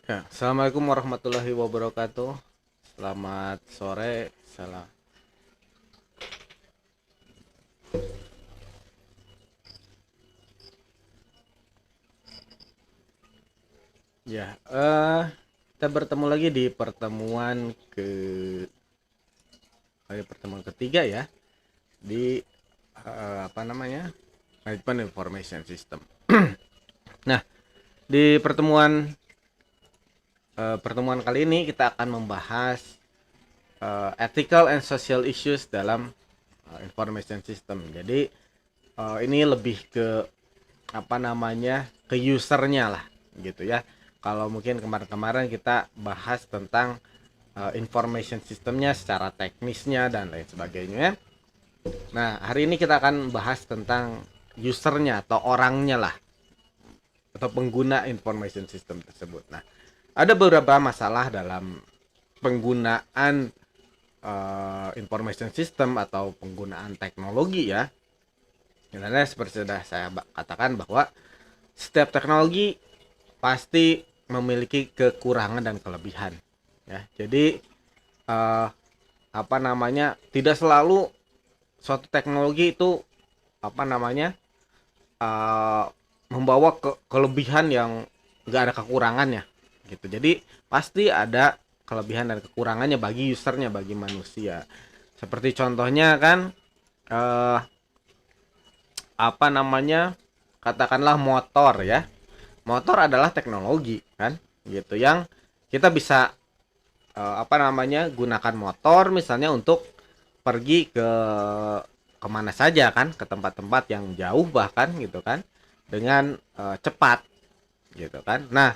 Ya, assalamualaikum warahmatullahi wabarakatuh. Selamat sore. Salam. Ya, kita bertemu lagi di pertemuan ketiga ya di apa namanya Management Information System. Nah, di pertemuan kali ini kita akan membahas ethical and social issues dalam information system. Jadi ini lebih ke apa namanya ke usernya lah gitu ya. Kalau mungkin kemarin-kemarin kita bahas tentang information systemnya secara teknisnya dan lain sebagainya. Nah, hari ini kita akan bahas tentang usernya atau orangnya lah atau pengguna information system tersebut. Nah, ada beberapa masalah dalam penggunaan information system atau penggunaan teknologi ya. Karena seperti sudah saya katakan bahwa setiap teknologi pasti memiliki kekurangan dan kelebihan ya. Jadi eh, apa namanya tidak selalu suatu teknologi itu apa namanya eh, membawa kelebihan yang enggak ada kekurangannya gitu. Jadi pasti ada kelebihan dan kekurangannya bagi usernya, bagi manusia. Seperti contohnya kan eh, apa namanya katakanlah motor ya. Motor adalah teknologi kan gitu yang kita bisa apa namanya gunakan motor misalnya untuk pergi kemana saja kan, ke tempat-tempat yang jauh bahkan gitu kan, dengan cepat gitu kan. Nah,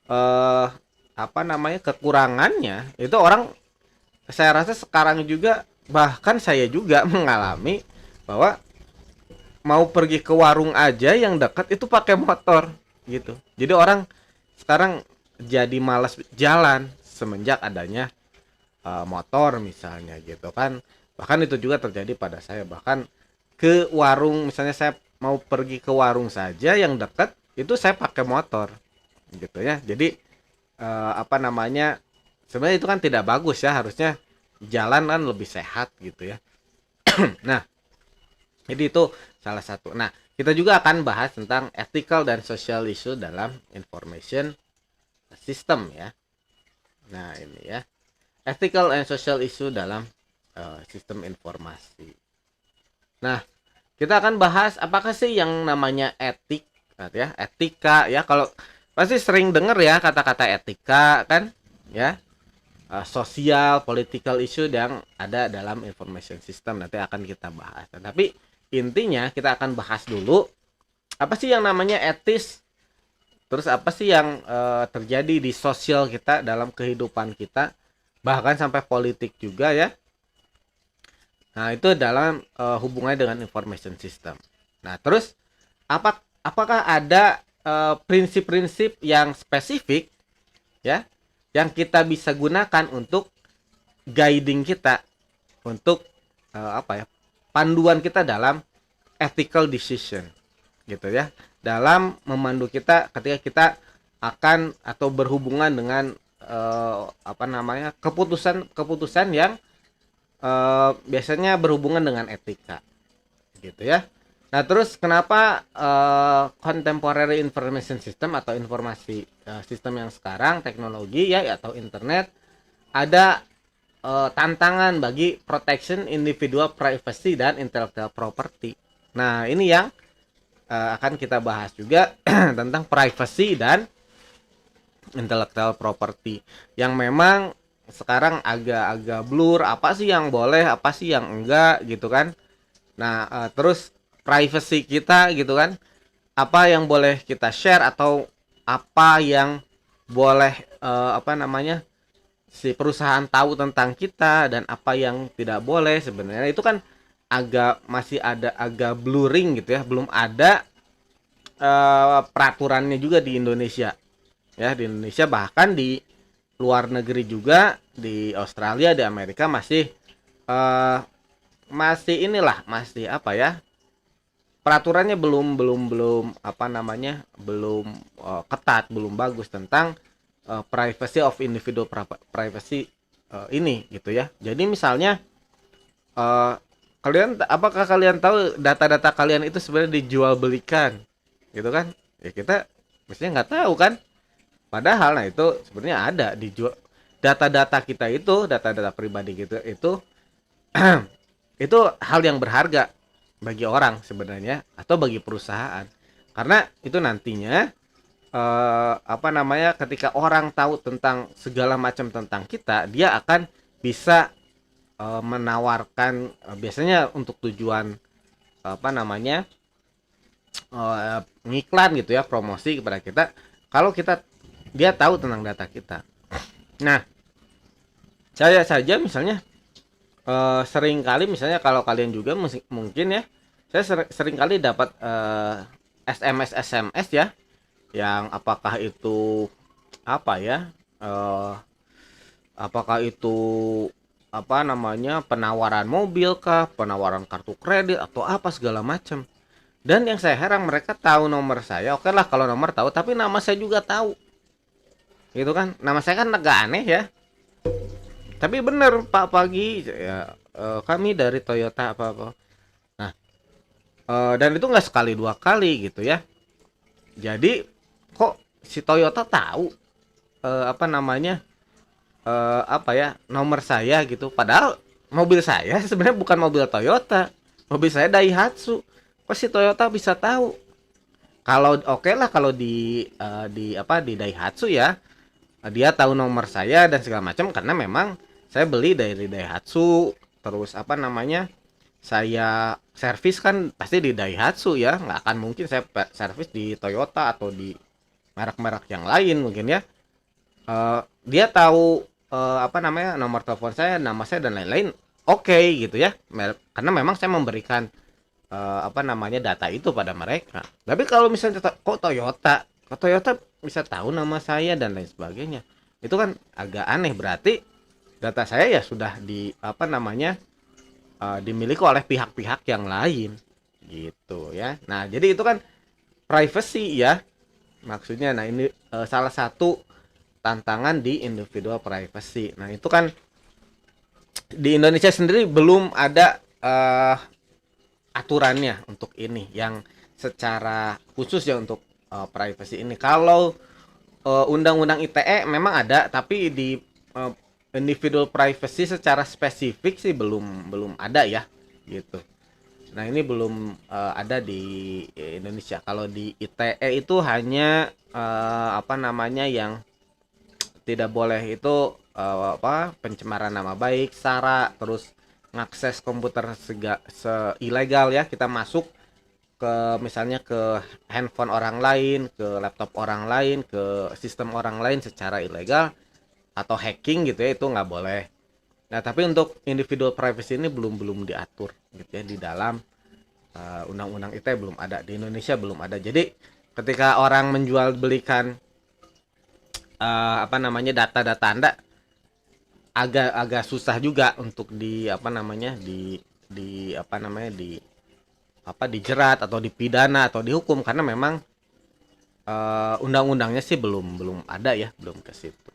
eh, apa namanya kekurangannya itu orang, saya rasa sekarang juga bahkan saya juga mengalami bahwa mau pergi ke warung aja yang dekat itu pakai motor gitu. Jadi orang sekarang jadi malas jalan semenjak adanya motor misalnya gitu kan. Bahkan itu juga terjadi pada saya, bahkan ke warung misalnya saya mau pergi ke warung saja yang dekat itu saya pakai motor gitu ya. Jadi apa namanya sebenarnya itu kan tidak bagus ya, harusnya jalan kan lebih sehat gitu ya. Nah, jadi itu salah satu. Nah, kita juga akan bahas tentang ethical dan social issue dalam information system ya. Nah, ini ya. Ethical and social issue dalam sistem informasi. Nah, kita akan bahas apakah sih yang namanya etik ya, etika ya. Kalau pasti sering dengar ya kata-kata etika kan ya. Sosial, political issue yang ada dalam information system nanti akan kita bahas. Tapi intinya kita akan bahas dulu apa sih yang namanya etis, terus apa sih yang terjadi di sosial kita dalam kehidupan kita, bahkan sampai politik juga ya. Nah, itu dalam hubungannya dengan information system. Nah, terus apakah ada prinsip-prinsip yang spesifik ya yang kita bisa gunakan untuk guiding kita, untuk apa ya? Panduan kita dalam ethical decision gitu ya. Dalam memandu kita ketika kita akan atau berhubungan dengan apa namanya? keputusan yang biasanya berhubungan dengan etika gitu ya. Nah, terus kenapa contemporary information system atau informasi sistem yang sekarang teknologi ya atau internet ada tantangan bagi protection individual privacy dan intellectual property. Nah, ini yang akan kita bahas juga tentang privacy dan intellectual property yang memang sekarang agak-agak blur, apa sih yang boleh apa sih yang enggak gitu kan. Nah, terus privacy kita gitu kan, apa yang boleh kita share atau apa yang boleh apa namanya si perusahaan tahu tentang kita dan apa yang tidak boleh, sebenarnya itu kan masih ada agak blurring gitu ya, belum ada peraturannya juga di Indonesia ya. Di Indonesia bahkan di luar negeri juga, di Australia, di Amerika masih eh, masih inilah masih apa ya, peraturannya belum belum belum apa namanya belum ketat, belum bagus tentang privacy of individual privacy ini gitu ya. Jadi misalnya eh, apakah kalian tahu data-data kalian itu sebenarnya dijual belikan gitu kan? Ya kita mestinya nggak tahu kan. Padahal nah itu sebenarnya ada dijual, data-data kita itu, data-data pribadi gitu itu itu hal yang berharga bagi orang sebenarnya atau bagi perusahaan. Karena itu nantinya apa namanya, ketika orang tahu tentang segala macam tentang kita, dia akan bisa menawarkan biasanya untuk tujuan apa namanya ngiklan gitu ya, promosi kepada kita kalau kita dia tahu tentang data kita. Nah, saya saja misalnya sering kali misalnya kalau kalian juga mungkin ya, saya sering kali dapat SMS ya, yang apakah itu apa ya, apakah itu apa namanya, penawaran mobil kah, penawaran kartu kredit atau apa segala macam. Dan yang saya heran, mereka tahu nomor saya. Oke lah kalau nomor tahu, tapi nama saya juga tahu. Gitu kan? Nama saya kan agak aneh ya. Tapi bener Pak Pagi ya, kami dari Toyota apa-apa. Nah, dan itu nggak sekali dua kali gitu ya. Jadi kok si Toyota tahu apa namanya, apa ya, nomor saya gitu. Padahal mobil saya sebenarnya bukan mobil Toyota, mobil saya Daihatsu. Kok si Toyota bisa tahu? Kalau oke lah kalau di apa, di Daihatsu ya, dia tahu nomor saya dan segala macam karena memang saya beli dari Daihatsu. Terus apa namanya, saya servis kan pasti di Daihatsu ya, nggak akan mungkin saya servis di Toyota atau di merek-merek yang lain mungkin ya. Dia tahu apa namanya, nomor telepon saya, nama saya dan lain-lain. Oke gitu ya, karena memang saya memberikan apa namanya, data itu pada mereka. Tapi kalau misalnya kok Toyota bisa tahu nama saya dan lain sebagainya, itu kan agak aneh. Berarti data saya ya sudah di apa namanya, dimiliki oleh pihak-pihak yang lain gitu ya. Nah jadi itu kan privacy ya maksudnya. Nah ini salah satu tantangan di individual privacy. Nah itu kan di Indonesia sendiri belum ada aturannya untuk ini yang secara khusus ya untuk privacy ini. Kalau undang-undang ITE memang ada, tapi di individual privacy secara spesifik sih belum ada ya gitu. Nah ini belum ada di Indonesia. Kalau di ITE itu hanya apa namanya, yang tidak boleh itu apa, pencemaran nama baik, SARA, terus ngakses komputer ilegal ya, kita masuk ke misalnya ke handphone orang lain, ke laptop orang lain, ke sistem orang lain secara ilegal atau hacking gitu ya, itu nggak boleh. Nah tapi untuk individual privacy ini belum diatur gitu ya di dalam undang-undang ITE, belum ada di Indonesia, belum ada. Jadi ketika orang menjual belikan apa namanya, data-data Anda, agak susah juga untuk di apa namanya, di apa namanya, di apa, dijerat atau dipidana atau dihukum, karena memang undang-undangnya sih belum ada ya, belum ke situ.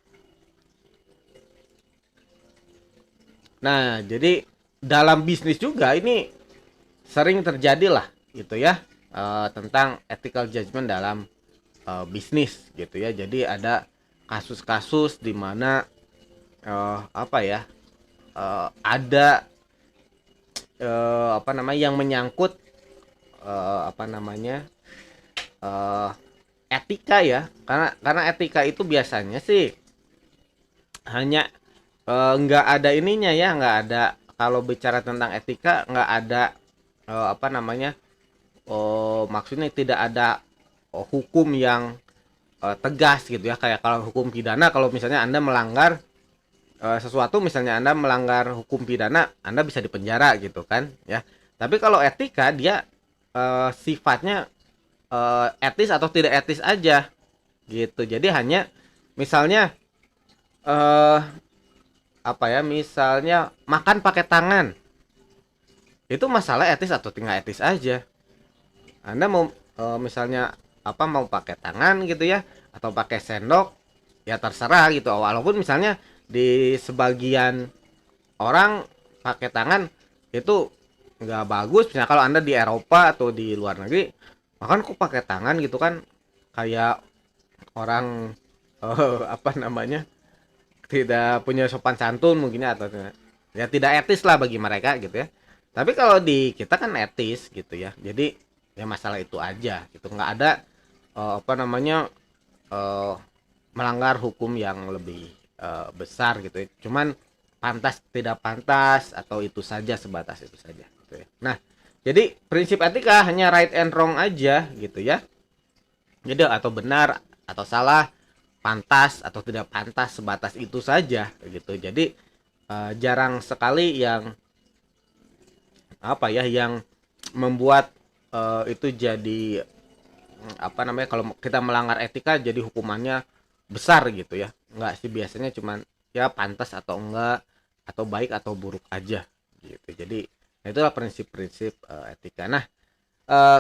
Nah jadi dalam bisnis juga ini sering terjadi lah gitu ya, tentang ethical judgment dalam bisnis gitu ya. Jadi ada kasus-kasus di mana apa ya, ada apa namanya, yang menyangkut apa namanya, etika ya. Karena etika itu biasanya sih hanya nggak ada ininya ya, nggak ada, kalau bicara tentang etika nggak ada apa namanya, maksudnya tidak ada hukum yang tegas gitu ya. Kayak kalau hukum pidana, kalau misalnya Anda melanggar sesuatu, misalnya Anda melanggar hukum pidana, Anda bisa dipenjara gitu kan ya. Tapi kalau etika dia sifatnya etis atau tidak etis aja gitu. Jadi hanya misalnya apa ya, misalnya makan pakai tangan, itu masalah etis atau tinggal etis aja. Anda mau misalnya apa, mau pakai tangan gitu ya atau pakai sendok, ya terserah gitu. Walaupun misalnya di sebagian orang pakai tangan itu nggak bagus, misalnya kalau anda di Eropa atau di luar negeri makan kok pakai tangan gitu kan, kayak orang apa namanya, tidak punya sopan santun mungkin ya, atau ya tidak etis lah bagi mereka gitu ya. Tapi kalau di kita kan etis gitu ya, jadi ya masalah itu aja gitu, nggak ada apa namanya eh, melanggar hukum yang lebih besar gitu ya. Cuman pantas tidak pantas atau itu saja, sebatas itu saja gitu ya. Nah, jadi prinsip etika hanya right and wrong aja gitu ya. Jadi atau benar atau salah, pantas atau tidak pantas, sebatas itu saja gitu. Jadi jarang sekali yang apa ya, yang membuat itu jadi apa namanya, kalau kita melanggar etika jadi hukumannya besar gitu ya. Enggak sih, biasanya cuman ya pantas atau enggak, atau baik atau buruk aja gitu. Jadi itulah prinsip-prinsip etika. Nah,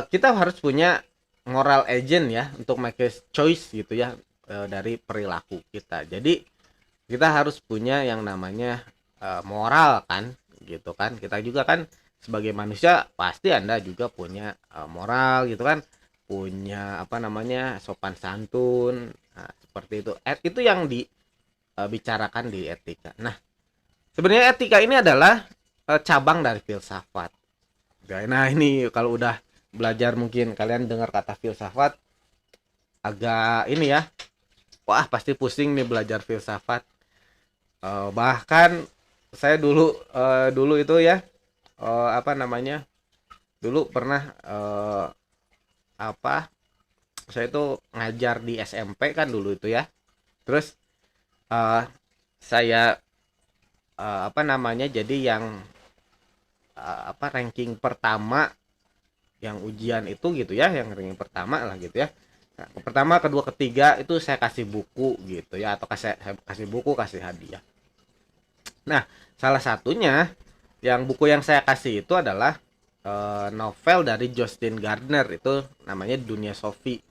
kita harus punya moral agent ya untuk make a choice gitu ya, dari perilaku kita. Jadi kita harus punya yang namanya moral kan gitu kan. Kita juga kan sebagai manusia pasti Anda juga punya moral gitu kan, punya apa namanya, sopan santun. Nah, seperti itu. Itu yang dibicarakan di etika. Nah, sebenarnya etika ini adalah cabang dari filsafat. Nah, ini kalau udah belajar mungkin kalian dengar kata filsafat agak ini ya. Wah, pasti pusing nih belajar filsafat. Bahkan saya dulu itu ya, apa namanya? Dulu pernah apa? Saya itu ngajar di SMP kan dulu itu ya. Terus eh, saya apa namanya? Jadi yang apa, ranking pertama yang ujian itu gitu ya, yang ranking pertama lah gitu ya. Nah, pertama, kedua, ketiga itu saya kasih buku gitu ya, atau kasih buku, kasih hadiah. Nah, salah satunya yang buku yang saya kasih itu adalah novel dari Justin Gardner, itu namanya Dunia Sophie.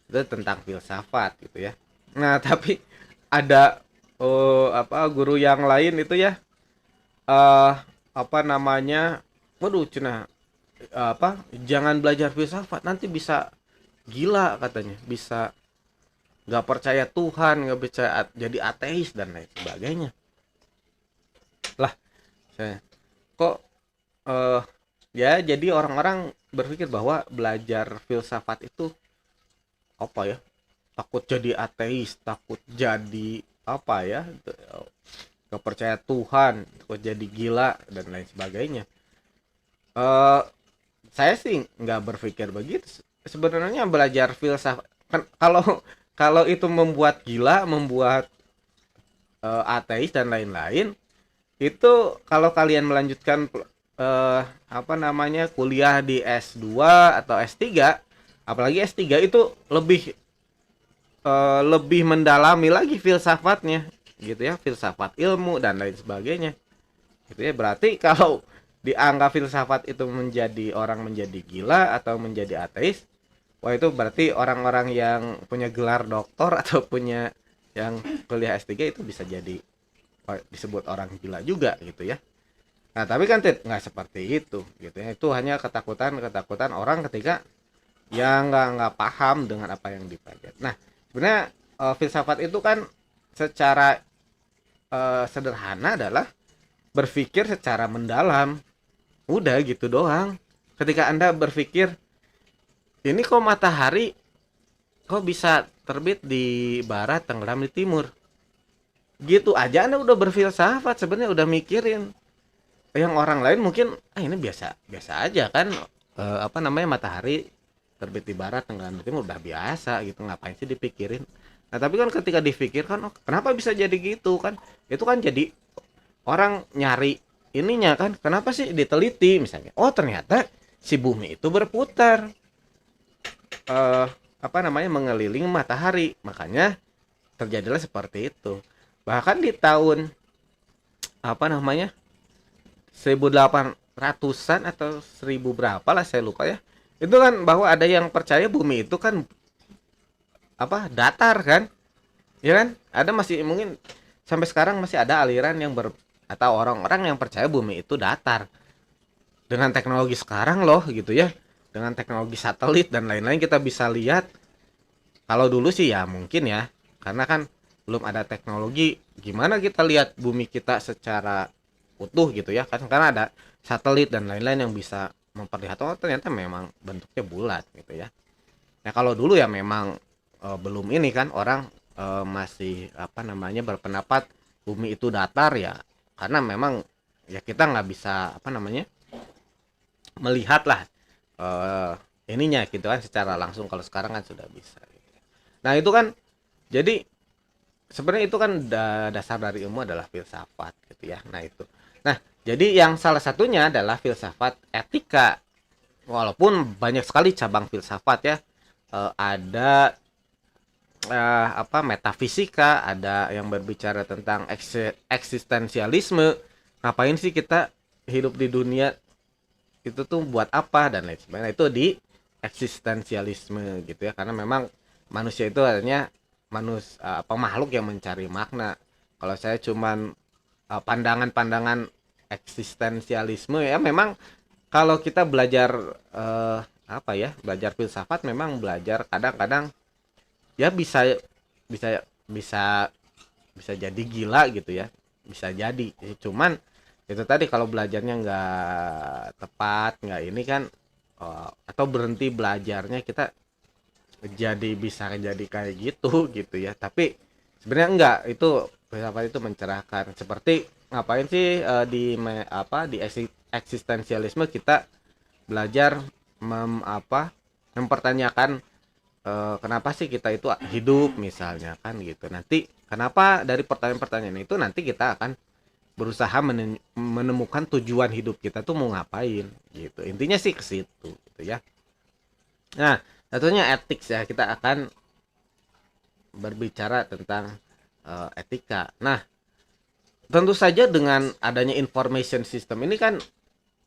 Itu tentang filsafat gitu ya. Nah, tapi ada apa, guru yang lain itu ya, eh apa namanya, waduh cina, apa, jangan belajar filsafat nanti bisa gila katanya, bisa nggak percaya Tuhan, nggak bisa jadi ateis dan lain sebagainya. Lah, saya kok eh ya, jadi orang-orang berpikir bahwa belajar filsafat itu apa ya, takut jadi ateis, takut jadi apa ya, nggak percaya Tuhan, takut jadi gila dan lain sebagainya. eh saya sih nggak berpikir begitu. Sebenarnya belajar filsafat kan, kalau itu membuat gila, membuat ateis dan lain-lain, itu kalau kalian melanjutkan apa namanya, kuliah di S2 atau S3, apalagi S3 itu lebih mendalami lagi filsafatnya gitu ya, filsafat ilmu dan lain sebagainya gitu ya. Berarti kalau dianggap filsafat itu menjadi orang menjadi gila atau menjadi ateis, wah itu berarti orang-orang yang punya gelar doktor atau punya yang kuliah S3 itu bisa jadi disebut orang gila juga gitu ya. Nah, tapi kan nggak seperti itu gitu ya. Itu hanya ketakutan orang ketika yang nggak paham dengan apa yang dipelajari. Nah, sebenarnya filsafat itu kan secara sederhana adalah berpikir secara mendalam. Udah gitu doang. Ketika Anda berpikir, ini kok matahari kok bisa terbit di barat, tenggelam di timur. Gitu aja Anda udah berfilsafat, sebenarnya udah mikirin. Yang orang lain mungkin ini biasa biasa aja kan, apa namanya, matahari terbit di barat, tenggelam di timur, udah biasa gitu, ngapain sih dipikirin. Nah, tapi kan ketika dipikirkan, oh kenapa bisa jadi gitu kan, itu kan jadi orang nyari ininya kan, kenapa sih diteliti misalnya, oh ternyata si bumi itu berputar apa namanya, mengelilingi matahari, makanya terjadilah seperti itu. Bahkan di tahun apa namanya, 1800-an atau 1000 berapa lah saya lupa ya, itu kan bahwa ada yang percaya bumi itu kan apa, datar kan. Ya kan? Ada masih mungkin sampai sekarang masih ada aliran yang atau orang-orang yang percaya bumi itu datar. Dengan teknologi sekarang loh gitu ya. Dengan teknologi satelit dan lain-lain kita bisa lihat. Kalau dulu sih ya mungkin ya. Karena kan belum ada teknologi, gimana kita lihat bumi kita secara utuh gitu ya kan, karena ada satelit dan lain-lain yang bisa memperlihatkan oh ternyata memang bentuknya bulat gitu ya. Nah kalau dulu ya memang belum ini kan orang masih apa namanya berpendapat bumi itu datar ya, karena memang ya kita nggak bisa apa namanya melihat lah eh, ininya gitu kan secara langsung. Kalau sekarang kan sudah bisa gitu. Nah itu kan jadi sebenarnya itu kan dasar dari ilmu adalah filsafat gitu ya. Nah itu, nah jadi yang salah satunya adalah filsafat etika. Walaupun banyak sekali cabang filsafat ya. Ada apa metafisika, ada yang berbicara tentang eksistensialisme. Ngapain sih kita hidup di dunia, itu tuh buat apa dan lain sebagainya. Itu di eksistensialisme gitu ya. Karena memang manusia itu artinya apa makhluk yang mencari makna. Kalau saya cuman pandangan-pandangan eksistensialisme ya memang kalau kita belajar apa ya, belajar filsafat memang belajar kadang-kadang ya bisa bisa bisa jadi gila gitu ya, bisa jadi. Cuman itu tadi kalau belajarnya nggak tepat, nggak ini kan atau berhenti belajarnya kita jadi bisa jadi kayak gitu gitu ya. Tapi sebenarnya enggak, itu filsafat itu mencerahkan. Seperti ngapain sih apa di eksistensialisme kita belajar apa mempertanyakan kenapa sih kita itu hidup misalnya kan gitu. Nanti kenapa dari pertanyaan-pertanyaan itu nanti kita akan berusaha menemukan tujuan hidup kita tuh mau ngapain gitu. Intinya sih ke situ gitu ya. Nah, satunya etik ya. Kita akan berbicara tentang etika. Nah, tentu saja dengan adanya information system ini kan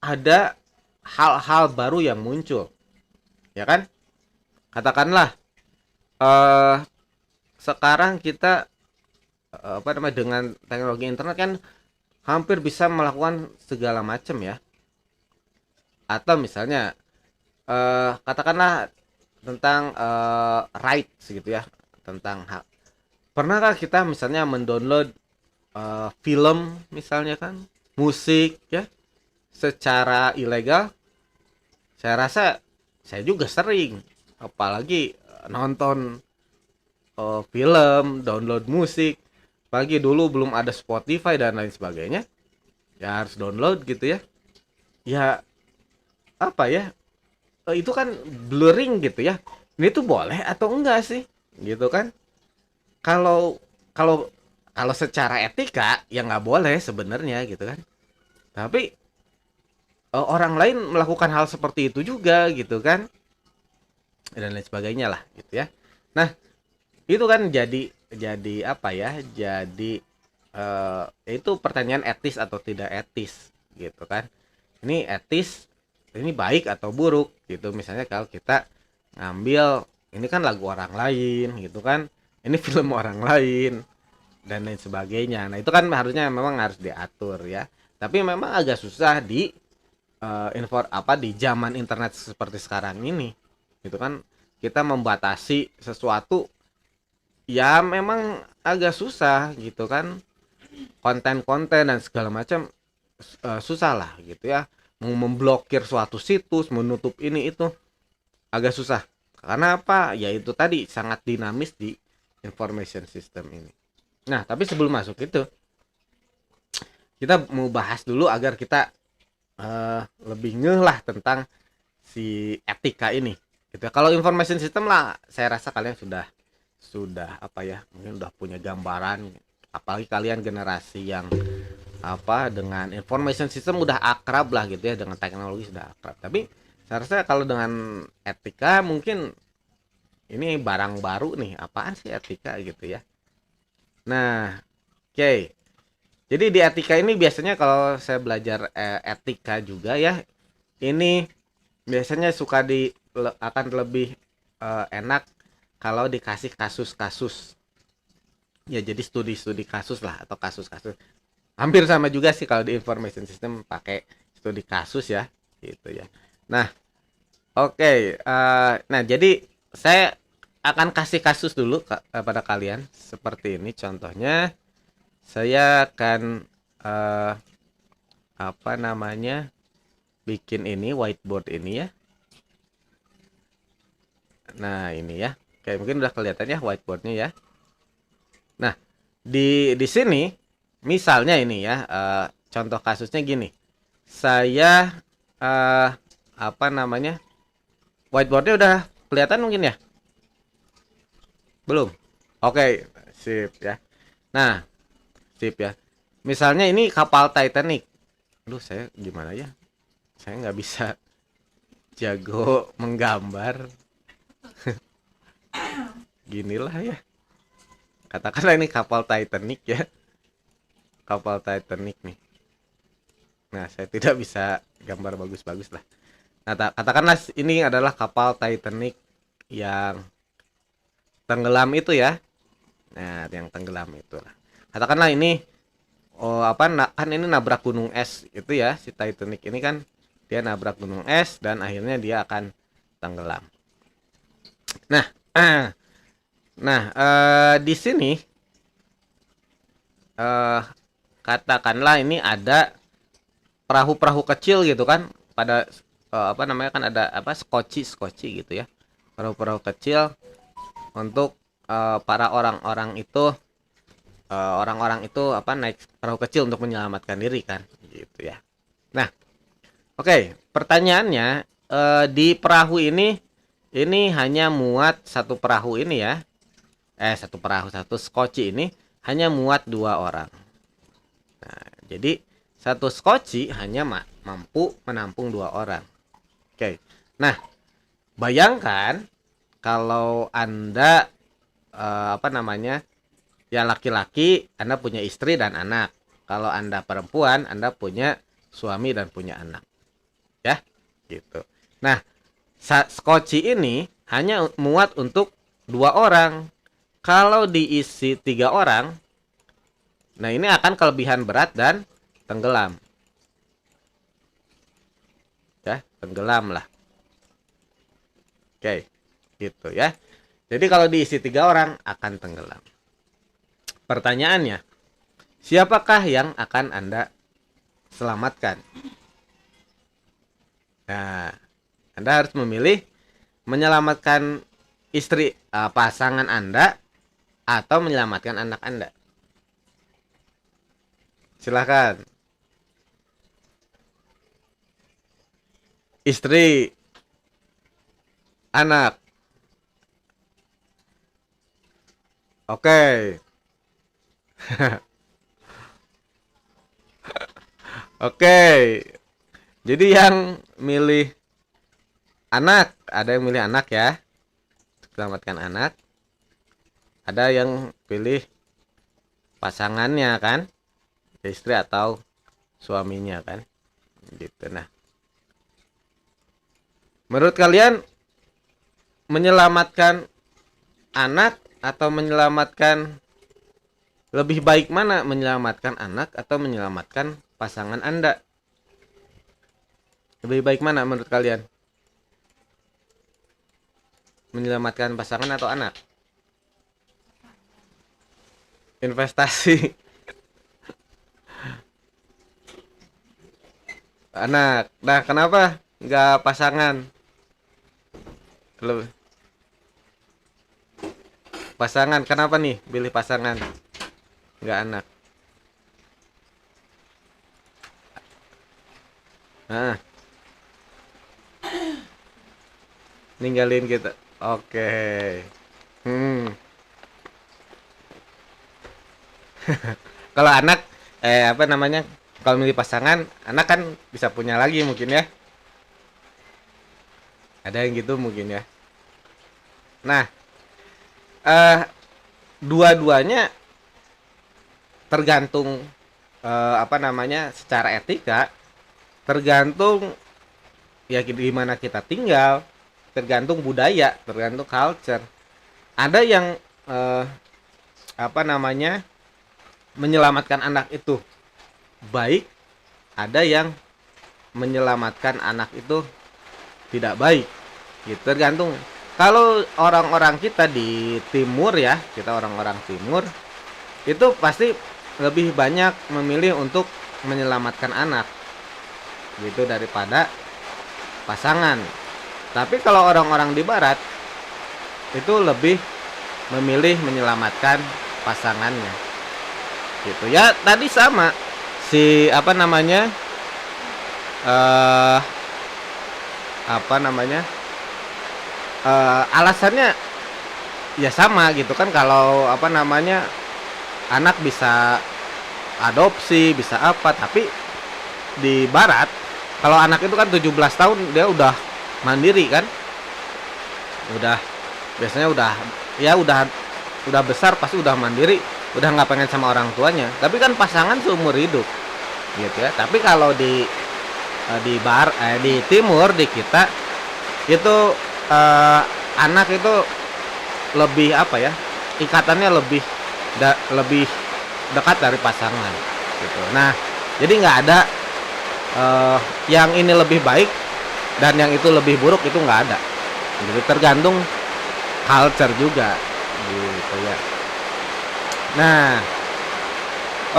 ada hal-hal baru yang muncul. Ya kan? Katakanlah eh sekarang kita apa namanya dengan teknologi internet kan hampir bisa melakukan segala macam ya. Atau misalnya katakanlah tentang rights gitu ya, tentang hak. Pernahkah kita misalnya mendownload film misalnya kan, musik ya secara ilegal? Saya rasa saya juga sering, apalagi nonton film, download musik. Apalagi dulu belum ada Spotify dan lain sebagainya. Ya harus download gitu ya. Ya apa ya? Itu kan blurring gitu ya. Ini tuh boleh atau enggak sih? Gitu kan? Kalau kalau kalau secara etika ya nggak boleh sebenarnya gitu kan. Tapi orang lain melakukan hal seperti itu juga gitu kan, dan lain sebagainya lah gitu ya. Nah itu kan jadi apa ya, jadi itu pertanyaan etis atau tidak etis gitu kan. Ini etis, ini baik atau buruk gitu. Misalnya kalau kita ngambil ini kan lagu orang lain gitu kan, ini film orang lain dan lain sebagainya. Nah itu kan harusnya memang harus diatur ya. Tapi memang agak susah di info apa di zaman internet seperti sekarang ini gitu kan. Kita membatasi sesuatu ya memang agak susah gitu kan. Konten-konten dan segala macam susah lah gitu ya. Mau memblokir suatu situs, menutup ini itu agak susah. Karena apa? Ya itu tadi sangat dinamis di information system ini. Nah, tapi sebelum masuk itu, kita mau bahas dulu agar kita lebih ngeh lah tentang si etika ini. Gitu. Kalau information system lah, saya rasa kalian sudah apa ya, mungkin udah punya gambaran. Apalagi kalian generasi yang apa dengan information system udah akrab lah gitu ya, dengan teknologi sudah akrab. Tapi saya rasa kalau dengan etika mungkin ini barang baru nih, apaan sih etika gitu ya. Nah, oke. Okay. Jadi di etika ini biasanya kalau saya belajar etika juga ya, ini biasanya suka akan lebih enak kalau dikasih kasus-kasus Ya jadi studi-studi kasus lah atau kasus-kasus. Hampir sama juga sih kalau di information system pakai studi kasus ya, gitu ya. Nah, oke, nah jadi saya akan kasih kasus dulu kepada kalian seperti ini. Contohnya, saya akan apa namanya bikin ini whiteboard ini ya. Nah ini ya, kayak mungkin udah kelihatan ya whiteboardnya ya. Nah di sini misalnya ini ya, contoh kasusnya gini. Saya apa namanya whiteboardnya udah kelihatan mungkin ya? Belum? Oke, sip ya. Nah, sip ya. Misalnya ini kapal Titanic. Aduh, saya gimana ya? Saya nggak bisa jago menggambar. Ginilah ya. Katakanlah ini kapal Titanic ya. Kapal Titanic nih. Nah, saya tidak bisa gambar bagus-bagus lah. Nah, katakanlah ini adalah kapal Titanic yang tenggelam itu ya. Nah, yang tenggelam itu lah. Katakanlah ini kan ini nabrak gunung es itu ya, si Titanic ini kan dia nabrak gunung es dan akhirnya dia akan tenggelam. Nah, di sini katakanlah ini ada perahu-perahu kecil gitu kan, pada apa namanya kan ada apa skoci gitu ya, perahu-perahu kecil untuk para orang-orang itu apa naik perahu kecil untuk menyelamatkan diri kan gitu ya. Nah, oke, pertanyaannya di perahu ini hanya muat satu perahu ini ya. Satu skoci ini hanya muat 2 orang. Nah, jadi satu skoci hanya mampu menampung 2 orang. Oke. Nah, bayangkan kalau Anda apa namanya? Ya laki-laki, Anda punya istri dan anak. Kalau Anda perempuan, Anda punya suami dan punya anak. Ya, gitu. Nah, skoci ini hanya muat untuk 2 orang. Kalau diisi 3 orang, nah ini akan kelebihan berat dan tenggelam. Ya, tenggelam lah. Oke, gitu ya. Jadi kalau diisi 3 orang akan tenggelam. Pertanyaannya, siapakah yang akan Anda selamatkan? Nah, Anda harus memilih menyelamatkan istri pasangan Anda atau menyelamatkan anak Anda. Silahkan. Istri, anak. Oke. Oke. Jadi yang milih anak, ada yang milih anak ya. Selamatkan anak. Ada yang pilih pasangannya kan, istri atau suaminya kan, gitu. Nah, menurut kalian menyelamatkan anak atau menyelamatkan, lebih baik mana, menyelamatkan anak atau menyelamatkan pasangan Anda? Lebih baik mana menurut kalian? Menyelamatkan pasangan atau anak? Investasi anak. Nah, kenapa nggak pasangan? Lebih pasangan, kenapa nih pilih pasangan nggak anak? Nah, ninggalin kita. Oke. Kalau anak apa namanya, kalau milih pasangan, anak kan bisa punya lagi mungkin ya, ada yang gitu mungkin ya. Nah, dua-duanya tergantung apa namanya, secara etika tergantung ya gimana kita tinggal, tergantung budaya, tergantung culture. Ada yang apa namanya menyelamatkan anak itu baik, ada yang menyelamatkan anak itu tidak baik. Gitu, tergantung. Kalau orang-orang kita di timur ya, kita orang-orang timur itu pasti lebih banyak memilih untuk menyelamatkan anak gitu daripada pasangan. Tapi kalau orang-orang di barat itu lebih memilih menyelamatkan pasangannya. Gitu ya, tadi sama si apa namanya eh apa namanya alasannya ya sama gitu kan. Kalau apa namanya anak bisa adopsi, bisa apa, tapi di barat kalau anak itu kan 17 tahun dia udah mandiri kan, udah biasanya udah besar, pasti udah mandiri, udah nggak pengen sama orang tuanya. Tapi kan pasangan seumur hidup gitu ya. Tapi kalau di timur di kita itu anak itu lebih apa ya, ikatannya lebih dekat dari pasangan gitu. Nah jadi nggak ada yang ini lebih baik dan yang itu lebih buruk, itu nggak ada. Jadi tergantung culture juga gitu ya. Nah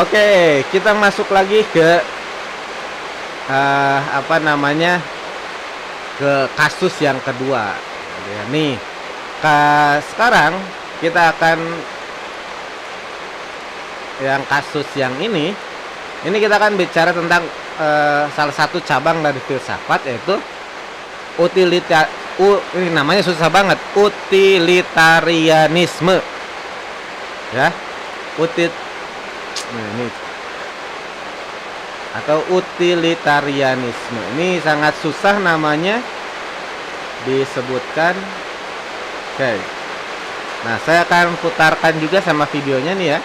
oke, kita masuk lagi ke apa namanya ke kasus yang kedua ya, nih sekarang kita akan yang kasus yang ini kita akan bicara tentang salah satu cabang dari filsafat, yaitu ini namanya susah banget, utilitarianisme ya, ini atau utilitarianisme. Ini sangat susah namanya disebutkan. Oke. Nah, saya akan putarkan juga sama videonya nih ya.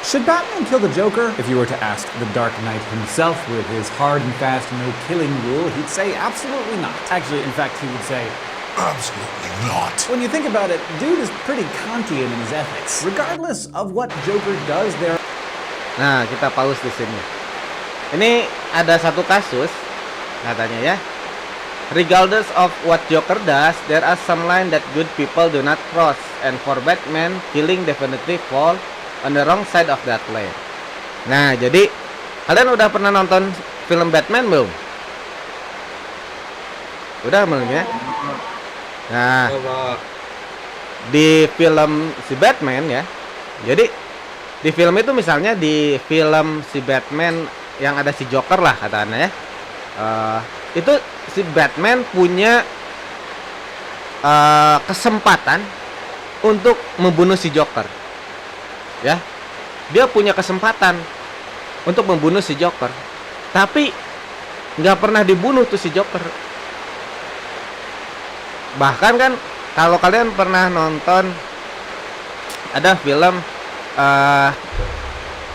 Should Batman kill the Joker? If you were to ask the Dark Knight himself with his hard and fast no killing rule, he'd say absolutely not. Actually, in fact, he would say absolutely not. When you think about it, dude is pretty Kantian in his ethics. Regardless of what Joker does, there. Nah, kita pause di sini. Ini ada satu kasus katanya ya. Regardless of what Joker does, there are some line that good people do not cross, and for Batman, killing definitely fall on the wrong side of that line. Nah, jadi kalian udah pernah nonton film Batman belum? Udah belum ya? Nah, di film si Batman ya. Jadi di film itu, misalnya di film si Batman yang ada si Joker lah katanya ya. Itu si Batman punya kesempatan untuk membunuh si Joker. Ya, dia punya kesempatan untuk membunuh si Joker, tapi nggak pernah dibunuh tuh si Joker. Bahkan kan kalau kalian pernah nonton ada film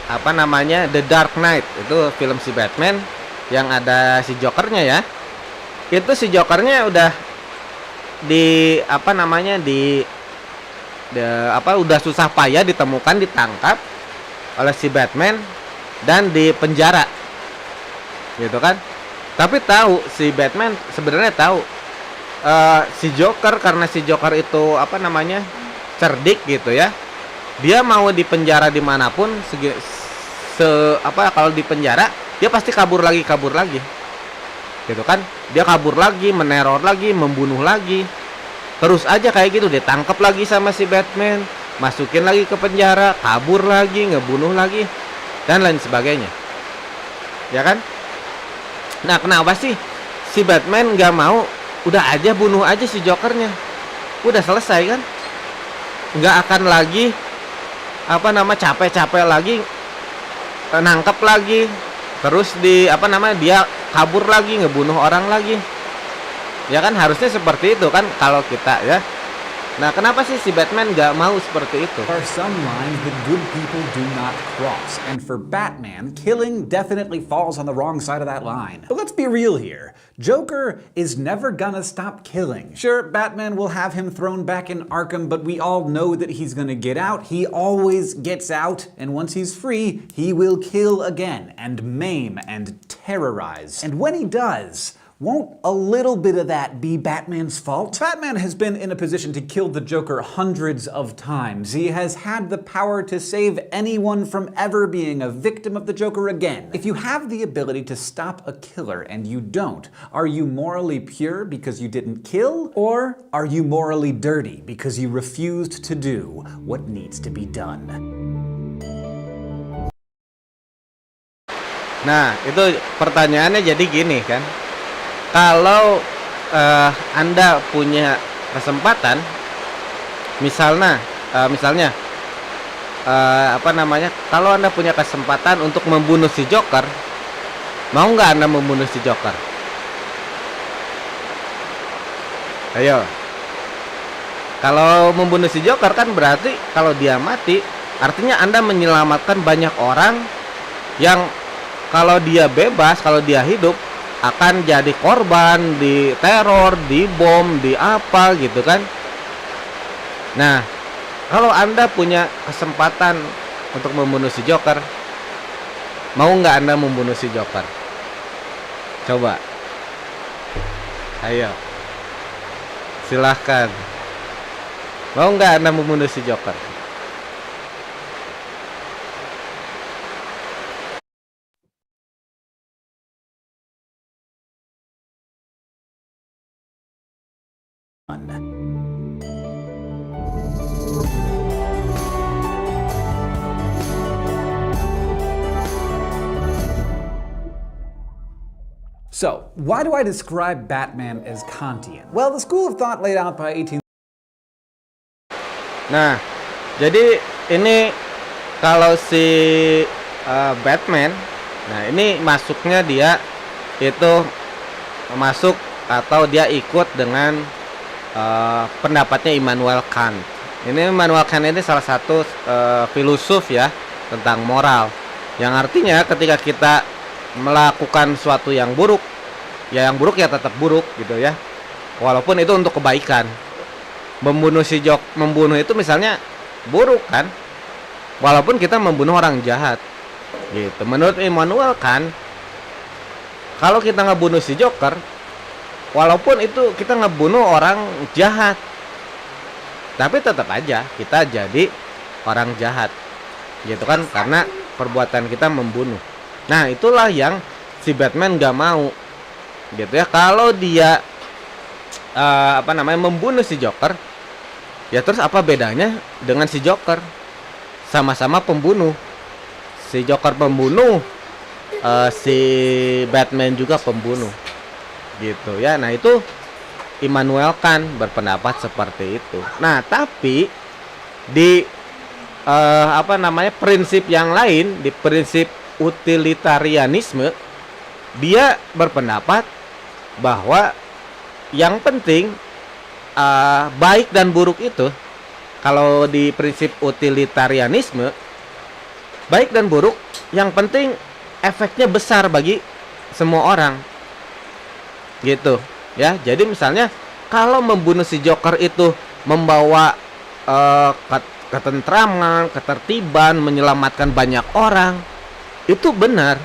apa namanya The Dark Knight, itu film si Batman yang ada si Jokernya ya. Itu si Jokernya udah di apa namanya udah susah payah ditemukan, ditangkap oleh si Batman dan dipenjara gitu kan. Tapi tahu si Batman sebenarnya tahu si Joker, karena si Joker itu apa namanya cerdik gitu ya, dia mau dipenjara dimanapun kalau dipenjara dia pasti kabur lagi gitu kan. Dia kabur lagi, meneror lagi, membunuh lagi, terus aja kayak gitu. Ditangkap lagi sama si Batman, masukin lagi ke penjara, kabur lagi, ngebunuh lagi, dan lain sebagainya ya kan. Nah, kenapa sih si Batman nggak mau udah aja bunuh aja si Jokernya, udah selesai kan, nggak akan lagi capek-capek lagi nangkep lagi, terus dia kabur lagi, ngebunuh orang lagi ya kan. Harusnya seperti itu kan kalau kita ya. Nah, kenapa sih si Batman nggak mau seperti itu? There are some lines that good people do not cross, and for Batman, killing definitely falls on the wrong side of that line. But let's be real here. Joker is never gonna stop killing. Sure, Batman will have him thrown back in Arkham, but we all know that he's gonna get out. He always gets out, and once he's free, he will kill again, and maim, and terrorize. And when he does, won't a little bit of that be Batman's fault? Batman has been in a position to kill the Joker hundreds of times. He has had the power to save anyone from ever being a victim of the Joker again. If you have the ability to stop a killer and you don't, are you morally pure because you didn't kill? Or are you morally dirty because you refused to do what needs to be done? Nah, itu pertanyaannya jadi gini kan. Kalau Anda punya kesempatan, misalnya, kalau Anda punya kesempatan untuk membunuh si Joker, mau nggak Anda membunuh si Joker? Ayo. Kalau membunuh si Joker kan berarti kalau dia mati, artinya Anda menyelamatkan banyak orang yang kalau dia bebas, kalau dia hidup, akan jadi korban di teror, di bom, di apa gitu kan. Nah, kalau Anda punya kesempatan untuk membunuh si Joker, mau nggak Anda membunuh si Joker? Coba. Ayo. Silahkan. Mau nggak Anda membunuh si Joker? So, why do I describe Batman as Kantian? Well, the school of thought laid out by 18... Nah, jadi ini kalau si Batman, nah ini masuknya dia itu masuk atau dia ikut dengan pendapatnya Immanuel Kant. Ini Immanuel Kant ini salah satu filosof ya tentang moral, yang artinya ketika kita melakukan sesuatu yang buruk, ya yang buruk ya tetap buruk gitu ya, walaupun itu untuk kebaikan. Membunuh itu misalnya buruk kan, walaupun kita membunuh orang jahat gitu. Menurut Immanuel Kant, kalau kita ngebunuh si Joker, walaupun itu kita ngebunuh orang jahat, tapi tetap aja kita jadi orang jahat gitu kan, karena perbuatan kita membunuh. Nah, itulah yang si Batman gak mau gitu ya. Kalau dia membunuh si Joker, ya terus apa bedanya dengan si Joker? Sama-sama pembunuh. Si Joker pembunuh, si Batman juga pembunuh gitu ya. Nah, itu Immanuel Kant berpendapat seperti itu. Nah, tapi di prinsip yang lain, di prinsip utilitarianisme, dia berpendapat bahwa yang penting baik dan buruk itu, kalau di prinsip utilitarianisme, baik dan buruk yang penting efeknya besar bagi semua orang gitu ya. Jadi misalnya kalau membunuh si Joker itu membawa ketentraman, ketertiban, menyelamatkan banyak orang, itu benar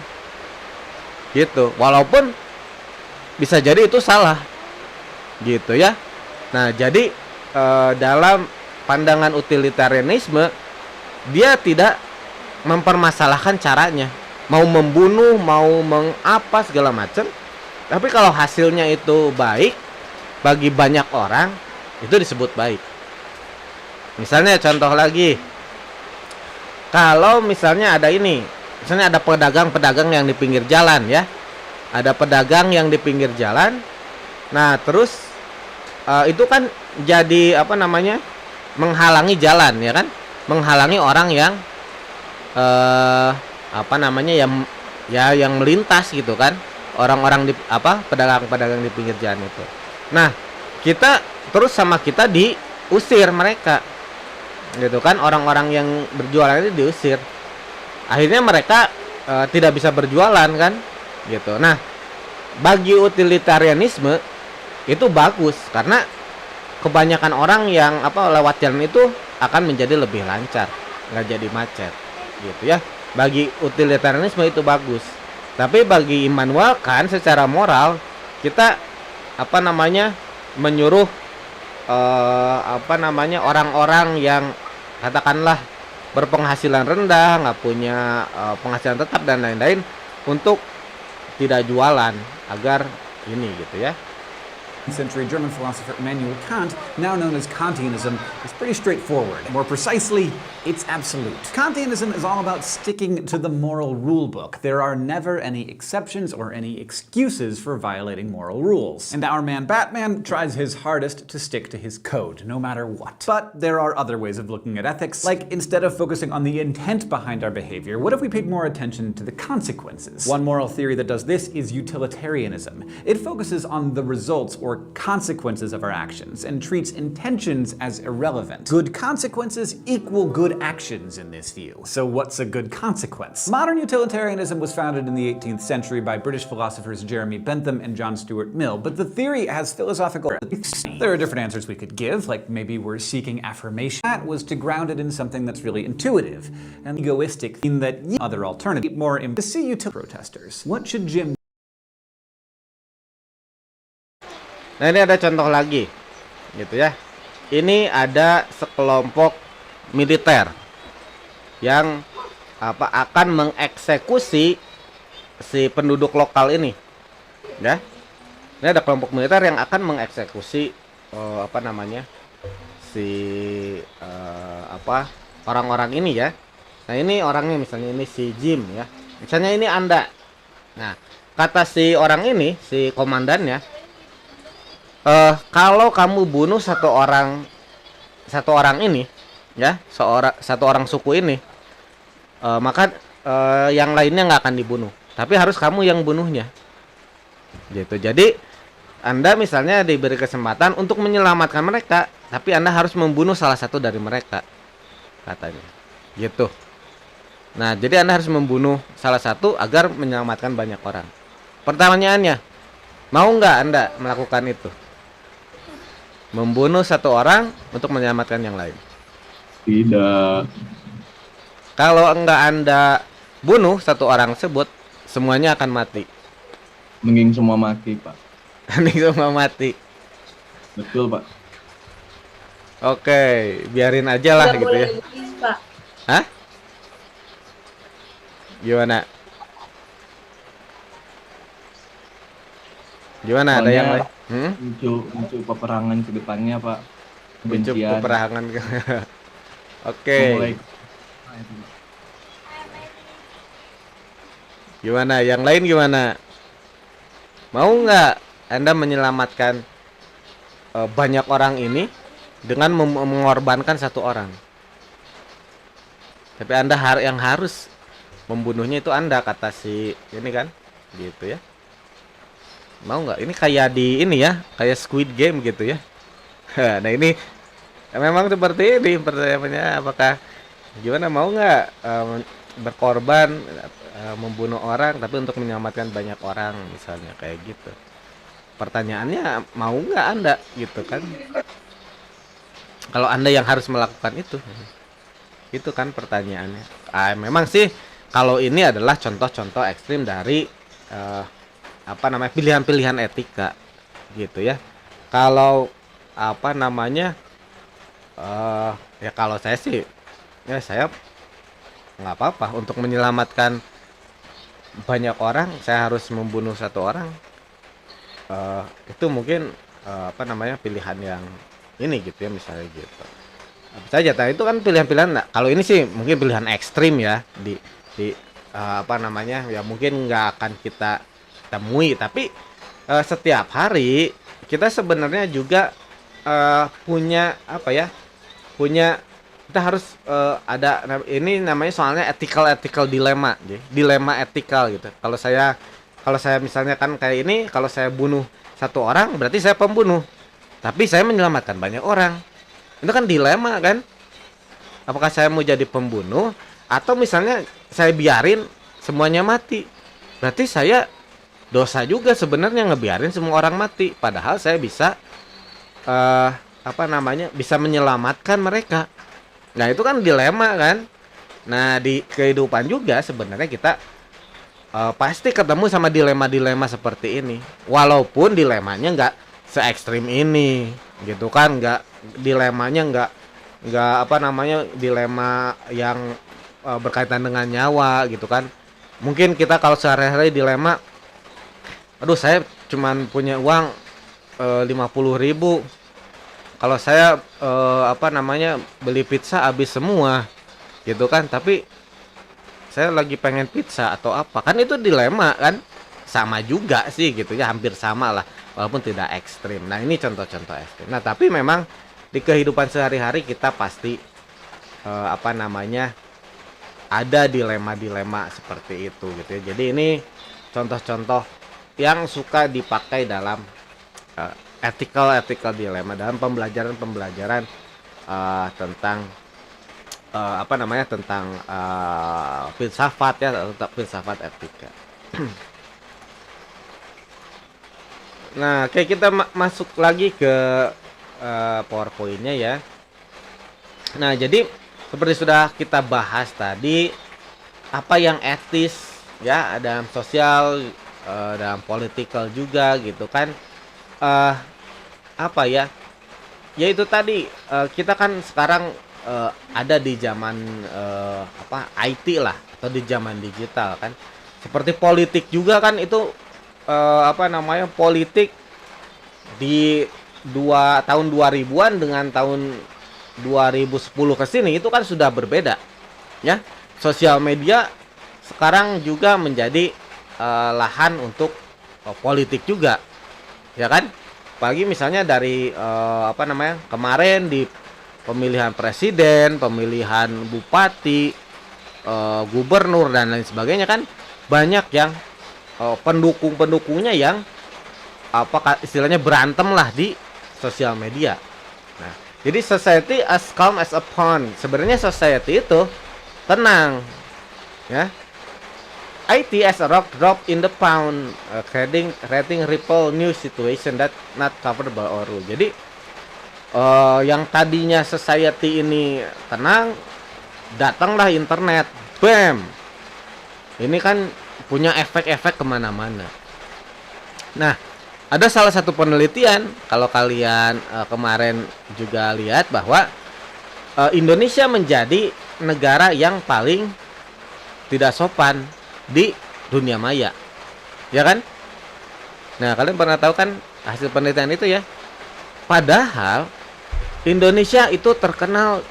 gitu, walaupun bisa jadi itu salah gitu ya. Nah, jadi dalam pandangan utilitarianisme, dia tidak mempermasalahkan caranya, mau membunuh, mau mengapa segala macam, tapi kalau hasilnya itu baik bagi banyak orang, itu disebut baik. Misalnya contoh lagi, kalau misalnya ada misalnya ada pedagang-pedagang yang di pinggir jalan ya. Ada pedagang yang di pinggir jalan. Nah, terus itu kan jadi menghalangi jalan ya kan? Menghalangi orang yang yang melintas gitu kan. Orang-orang pedagang-pedagang di pinggir jalan itu. Nah, kita diusir mereka, gitu kan, orang-orang yang berjualan itu diusir, akhirnya mereka tidak bisa berjualan kan, gitu. Nah, bagi utilitarianisme itu bagus karena kebanyakan orang yang lewat jalan itu akan menjadi lebih lancar, nggak jadi macet, gitu ya. Bagi utilitarianisme itu bagus. Tapi bagi Immanuel Kant secara moral kita menyuruh orang-orang yang katakanlah berpenghasilan rendah, nggak punya penghasilan tetap dan lain-lain untuk tidak jualan agar ini gitu ya. Century German philosopher Immanuel Kant, now known as Kantianism, is pretty straightforward. More precisely, it's absolute. Kantianism is all about sticking to the moral rule book. There are never any exceptions or any excuses for violating moral rules. And our man Batman tries his hardest to stick to his code, no matter what. But there are other ways of looking at ethics, like instead of focusing on the intent behind our behavior, what if we paid more attention to the consequences? One moral theory that does this is utilitarianism. It focuses on the results or consequences of our actions and treats intentions as irrelevant. Good consequences equal good actions in this view. So what's a good consequence? Modern utilitarianism was founded in the 18th century by British philosophers Jeremy Bentham and John Stuart Mill, but the theory has philosophical... There are different answers we could give, like maybe we're seeking affirmation. That was to ground it in something that's really intuitive and egoistic in that other alternative, more to see utility protesters. What should Jim... Nah, ini ada contoh lagi, gitu ya. Ini ada sekelompok militer yang akan mengeksekusi si penduduk lokal ini, ya. Ini ada kelompok militer yang akan mengeksekusi orang-orang ini ya. Nah, ini orangnya misalnya ini si Jim ya. Misalnya ini Anda. Nah, kata si orang ini, si komandannya, kalau kamu bunuh satu orang ini ya, satu orang suku ini, maka yang lainnya nggak akan dibunuh, tapi harus kamu yang bunuhnya, gitu. Jadi Anda misalnya diberi kesempatan untuk menyelamatkan mereka, tapi Anda harus membunuh salah satu dari mereka, katanya, gitu. Nah, jadi Anda harus membunuh salah satu agar menyelamatkan banyak orang. Pertanyaannya, mau nggak Anda melakukan itu? Membunuh satu orang untuk menyelamatkan yang lain? Tidak. Kalau enggak Anda bunuh satu orang tersebut, semuanya akan mati. Mending semua mati, Pak. Mending semua mati. Betul, Pak. Oke, biarin aja lah gitu ya. Pak. Hah? Gimana? Gimana? Ada yang lain? Muncul peperangan ke depannya, Pak. Muncul Kebencian. peperangan. Oke. Gimana? Yang lain gimana? Mau nggak Anda menyelamatkan banyak orang ini dengan mengorbankan satu orang? Tapi Anda yang harus membunuhnya itu Anda, kata si ini kan, gitu ya. Mau nggak? Ini kayak di ini ya, kayak Squid Game gitu ya. Nah, ini memang seperti ini pertanyaannya, apakah gimana, mau nggak berkorban membunuh orang tapi untuk menyelamatkan banyak orang misalnya, kayak gitu. Pertanyaannya, mau nggak Anda gitu kan? Kalau Anda yang harus melakukan itu kan pertanyaannya. Memang sih kalau ini adalah contoh-contoh ekstrim dari pilihan-pilihan etika gitu ya. Kalau ya kalau saya sih ya saya nggak apa-apa untuk menyelamatkan banyak orang, saya harus membunuh satu orang. Itu mungkin pilihan yang ini gitu ya, misalnya gitu. Apa saja, itu kan pilihan-pilihan. Nah, kalau ini sih mungkin pilihan ekstrim ya ya mungkin nggak akan kita temui, tapi setiap hari kita sebenarnya juga punya kita harus ada ini namanya soalnya ethical dilema, dilema etikal gitu. Kalau saya misalnya kan kayak ini, kalau saya bunuh satu orang berarti saya pembunuh, tapi saya menyelamatkan banyak orang. Itu kan dilema kan? Apakah saya mau jadi pembunuh atau misalnya saya biarin semuanya mati? Berarti saya dosa juga sebenarnya ngebiarin semua orang mati. Padahal saya bisa bisa menyelamatkan mereka. Nah, itu kan dilema kan? Nah, di kehidupan juga sebenarnya kita pasti ketemu sama dilema-dilema seperti ini. Walaupun dilemanya nggak se-ekstrim ini, gitu kan? Dilemanya nggak dilema yang berkaitan dengan nyawa, gitu kan? Mungkin kita kalau sehari-hari dilema, aduh saya cuman punya uang 50.000. Kalau saya beli pizza habis semua, gitu kan? Tapi saya lagi pengen pizza atau apa, kan itu dilema kan, sama juga sih gitu ya, hampir sama lah walaupun tidak ekstrim. Nah, ini contoh-contoh ekstrim. Nah, tapi memang di kehidupan sehari-hari kita pasti ada dilema-dilema seperti itu gitu ya. Jadi ini contoh-contoh yang suka dipakai dalam ethical dilema dalam pembelajaran tentang tentang filsafat ya, tentang filsafat etika. Nah, kayak kita masuk lagi ke PowerPoint-nya ya. Nah, jadi seperti sudah kita bahas tadi, apa yang etis ya dalam sosial, dalam politikal juga gitu kan. Ya itu tadi, kita kan sekarang ada di zaman IT lah, atau di zaman digital kan. Seperti politik juga kan, itu politik di tahun 2000-an dengan tahun 2010 ke sini itu kan sudah berbeda ya. Sosial media sekarang juga menjadi lahan untuk politik juga, ya kan? Apalagi misalnya dari kemarin di pemilihan presiden, pemilihan bupati, gubernur dan lain sebagainya kan, banyak yang pendukung-pendukungnya yang istilahnya berantem lah di sosial media. Nah, jadi society as calm as a pond. Sebenarnya society itu tenang, ya. IT as a rock drop in the pond, creating ripple new situation that not covered by our rule. Jadi yang tadinya society ini tenang, datanglah internet, bam. Ini kan punya efek-efek kemana-mana. Nah, ada salah satu penelitian, kalau kalian kemarin juga lihat bahwa Indonesia menjadi negara yang paling tidak sopan di dunia maya, ya kan? Nah, kalian pernah tahu kan hasil penelitian itu ya? Padahal Indonesia itu terkenal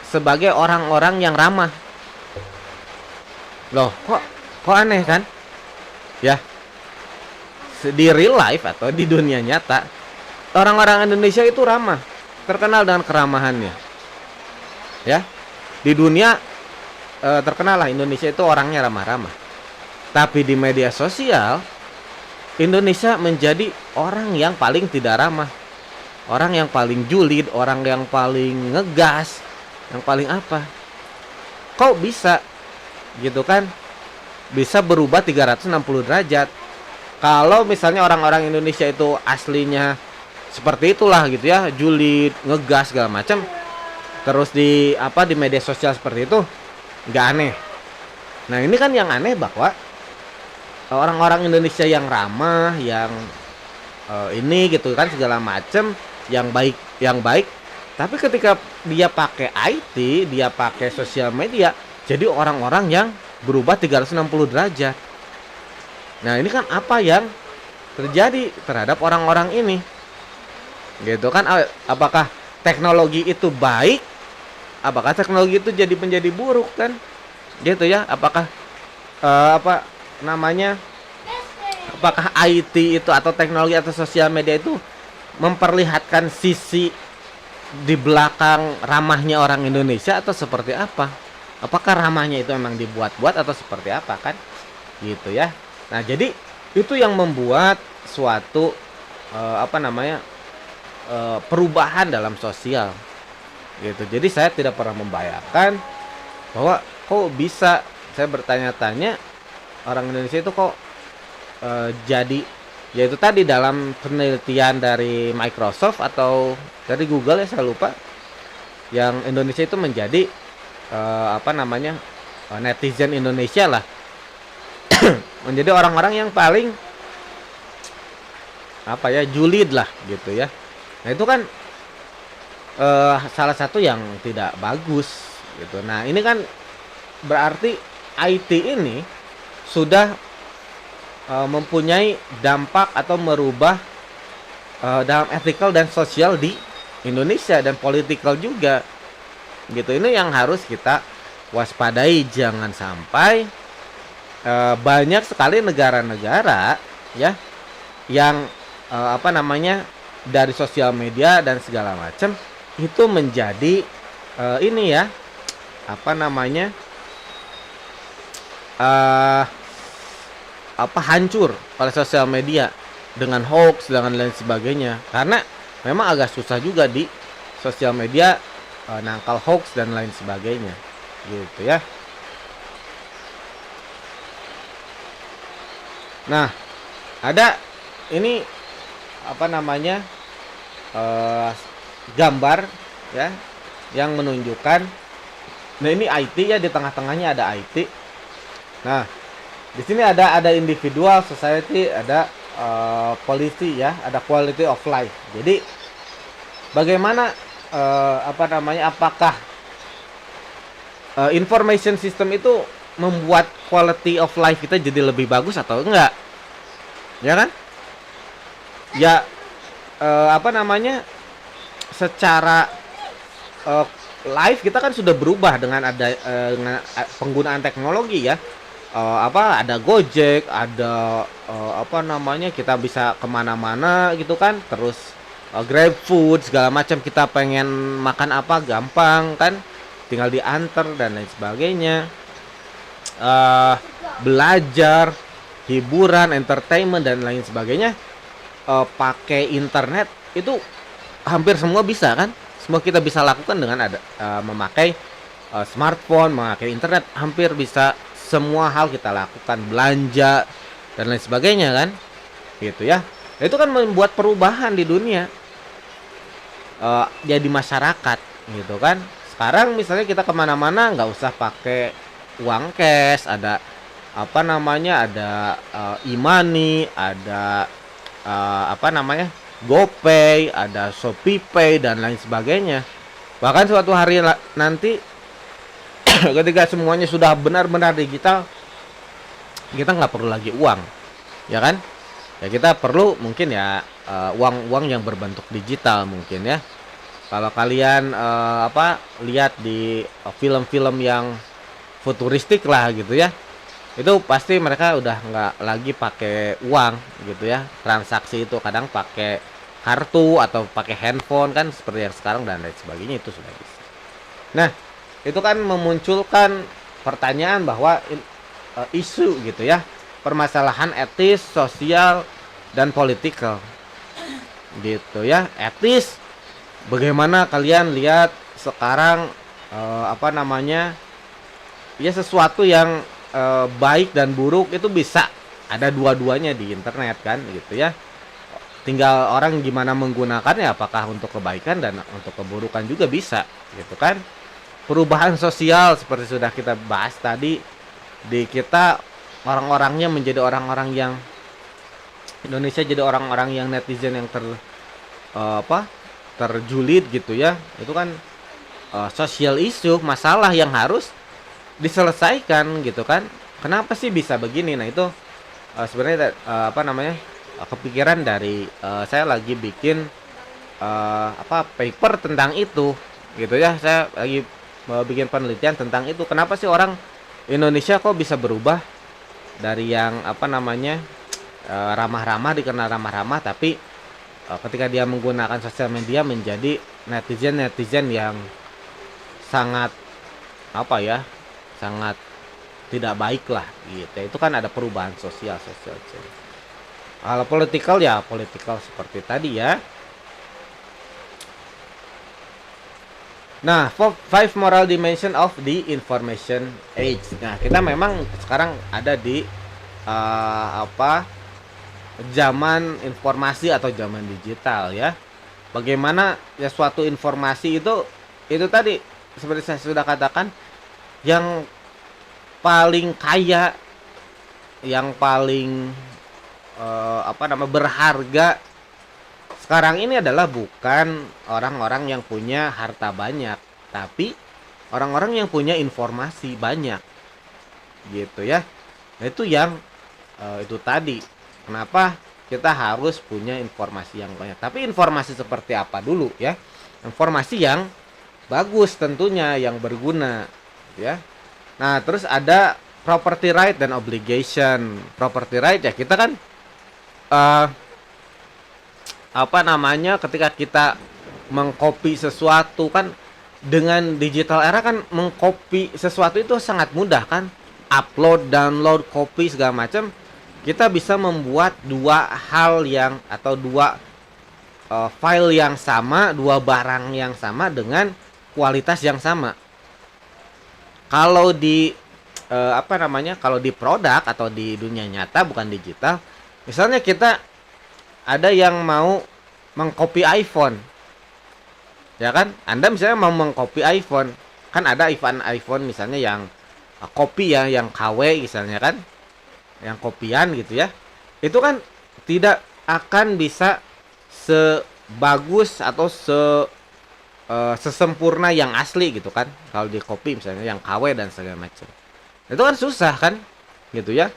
sebagai orang-orang yang ramah. Loh, kok aneh kan? Ya. Di real life atau di dunia nyata, orang-orang Indonesia itu ramah, terkenal dengan keramahannya. Ya. Di dunia terkenal lah Indonesia itu orangnya ramah-ramah. Tapi di media sosial Indonesia menjadi orang yang paling tidak ramah, orang yang paling julid, orang yang paling ngegas, yang paling apa. Kok bisa gitu kan? Bisa berubah 360 derajat. Kalau misalnya orang-orang Indonesia itu aslinya seperti itulah gitu ya, julid, ngegas segala macam, terus di media sosial seperti itu, nggak aneh. Nah, ini kan yang aneh bahwa orang-orang Indonesia yang ramah, yang ini gitu kan segala macam, yang baik, tapi ketika dia pakai IT, dia pakai sosial media, jadi orang-orang yang berubah 360 derajat. Nah, ini kan apa yang terjadi terhadap orang-orang ini, gitu kan? Apakah teknologi itu baik? Apakah teknologi itu menjadi buruk kan? Gitu ya? Apakah apakah IT itu atau teknologi atau sosial media itu memperlihatkan sisi di belakang ramahnya orang Indonesia atau seperti apa? Apakah ramahnya itu memang dibuat-buat atau seperti apa kan? Gitu ya. Nah, jadi itu yang membuat suatu perubahan dalam sosial gitu. Jadi saya tidak pernah membayangkan bahwa kok bisa, saya bertanya-tanya, orang Indonesia itu kok jadi, yaitu tadi dalam penelitian dari Microsoft atau dari Google ya saya lupa, yang Indonesia itu menjadi netizen Indonesia lah menjadi orang-orang yang paling julid lah gitu ya. Nah itu kan salah satu yang tidak bagus gitu. Nah ini kan berarti IT ini sudah mempunyai dampak atau merubah dalam ethical dan sosial di Indonesia dan politikal juga gitu. Ini yang harus kita waspadai, jangan sampai banyak sekali negara-negara ya yang dari sosial media dan segala macam itu menjadi hancur oleh sosial media dengan hoax dan lain sebagainya, karena memang agak susah juga di sosial media nangkal hoax dan lain sebagainya gitu ya. Nah ada ini gambar ya yang menunjukkan, nah ini IT ya, di tengah-tengahnya ada IT. Nah di sini ada individual society, ada polisi ya, ada quality of life. Jadi bagaimana apakah information system itu membuat quality of life kita jadi lebih bagus atau enggak, ya kan? Ya secara live kita kan sudah berubah dengan ada penggunaan teknologi ya. Ada Gojek, ada kita bisa kemana-mana gitu kan, terus Grab food segala macam, kita pengen makan apa gampang kan, tinggal diantar dan lain sebagainya. Belajar, hiburan, entertainment dan lain sebagainya pakai internet itu hampir semua bisa kan, semua kita bisa lakukan dengan memakai smartphone, memakai internet, hampir bisa semua hal kita lakukan, belanja dan lain sebagainya kan gitu ya. Itu kan membuat perubahan di dunia, jadi masyarakat gitu kan. Sekarang misalnya kita kemana-mana nggak usah pakai uang cash, ada ada e-money, ada GoPay, ada ShopeePay dan lain sebagainya. Bahkan suatu hari nanti ketika semuanya sudah benar-benar digital, kita nggak perlu lagi uang, ya kan? Ya kita perlu mungkin ya uang yang berbentuk digital mungkin ya. Kalau kalian lihat di film-film yang futuristik lah gitu ya, itu pasti mereka udah nggak lagi pakai uang gitu ya. Transaksi itu kadang pakai kartu atau pakai handphone kan, seperti yang sekarang dan lain sebagainya, itu sudah bisa. Nah itu kan memunculkan pertanyaan bahwa isu gitu ya, permasalahan etis, sosial dan politikal gitu ya. Etis, bagaimana kalian lihat sekarang ya sesuatu yang baik dan buruk itu bisa ada dua-duanya di internet kan gitu ya. Tinggal orang gimana menggunakannya, apakah untuk kebaikan dan untuk keburukan juga bisa gitu kan. Perubahan sosial seperti sudah kita bahas tadi, di kita orang-orangnya menjadi orang-orang yang Indonesia, jadi orang-orang yang netizen yang terjulid gitu ya. Itu kan sosial isu, masalah yang harus diselesaikan gitu kan. Kenapa sih bisa begini? Nah itu sebenarnya kepikiran dari saya lagi bikin paper tentang itu gitu ya. Saya lagi bikin penelitian tentang itu. Kenapa sih orang Indonesia kok bisa berubah dari yang ramah-ramah, dikenal ramah-ramah, tapi ketika dia menggunakan sosial media menjadi netizen yang sangat sangat tidak baik lah gitu. Itu kan ada perubahan sosial. Kalau politikal ya politikal seperti tadi ya. Nah, five moral dimension of the information age. Nah, kita memang sekarang ada di apa zaman informasi atau zaman digital ya. Bagaimana ya suatu informasi itu tadi seperti saya sudah katakan, yang paling kaya, yang paling berharga sekarang ini adalah bukan orang-orang yang punya harta banyak, tapi orang-orang yang punya informasi banyak, gitu ya. Nah, itu yang itu tadi. Kenapa kita harus punya informasi yang banyak? Tapi informasi seperti apa dulu ya? Informasi yang bagus tentunya, yang berguna, ya. Nah, terus ada property right dan obligation. Property right ya kita kan ketika kita mengcopy sesuatu kan, dengan digital era kan mengcopy sesuatu itu sangat mudah kan, upload, download, copy segala macam. Kita bisa membuat dua hal yang atau dua file yang sama, dua barang yang sama dengan kualitas yang sama. Kalau di kalau di produk atau di dunia nyata bukan digital, misalnya kita ada yang mau mengcopy iPhone, ya kan? Anda misalnya mau mengcopy iPhone, kan ada iPhone misalnya yang copy ya, yang KW misalnya kan, yang kopian gitu ya. Itu kan tidak akan bisa sebagus atau sesempurna yang asli gitu kan. Kalau di copy misalnya yang KW dan segala macam, itu kan susah kan, gitu ya.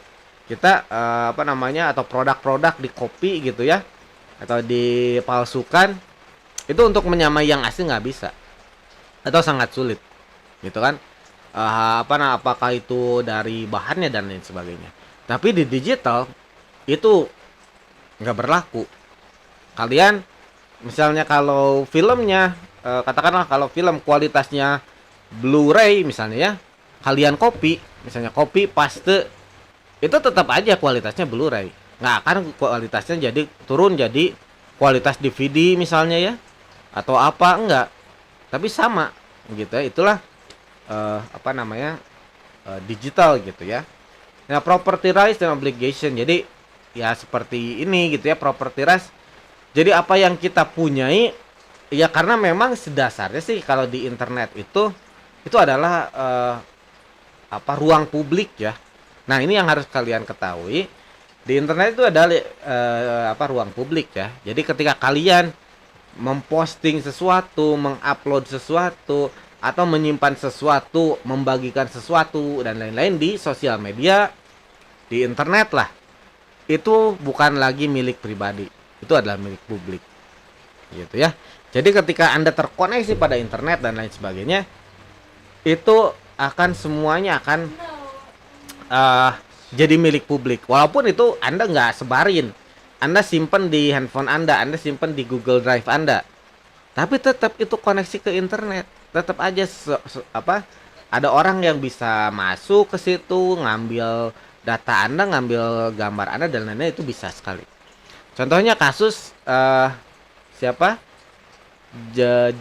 Kita atau produk-produk di copy gitu ya, atau dipalsukan, itu untuk menyamai yang asli nggak bisa, atau sangat sulit, gitu kan. Apakah itu dari bahannya dan lain sebagainya. Tapi di digital itu nggak berlaku. Kalian misalnya kalau filmnya katakanlah kalau film kualitasnya Blu-ray misalnya ya, kalian copy, misalnya copy paste, itu tetap aja kualitasnya Blu-ray, nggak akan kualitasnya jadi turun jadi kualitas DVD misalnya ya, atau apa, enggak, tapi sama gitu ya. Itulah digital gitu ya. Nah, property rights dan obligation, jadi ya seperti ini gitu ya. Property rights, jadi apa yang kita punyai ya, karena memang sedasarnya sih kalau di internet itu adalah ruang publik ya. Nah, ini yang harus kalian ketahui. Di internet itu adalah ruang publik ya. Jadi ketika kalian memposting sesuatu, mengupload sesuatu, atau menyimpan sesuatu, membagikan sesuatu dan lain-lain di sosial media, di internet lah, itu bukan lagi milik pribadi. Itu adalah milik publik. Gitu ya. Jadi ketika Anda terkoneksi pada internet dan lain sebagainya, itu akan semuanya akan jadi milik publik. Walaupun itu Anda nggak sebarin, Anda simpen di handphone Anda simpen di Google Drive Anda, tapi tetap itu koneksi ke internet. Tetap aja ada orang yang bisa masuk ke situ, ngambil data Anda, ngambil gambar Anda dan lain-lain, itu bisa sekali. Contohnya kasus siapa?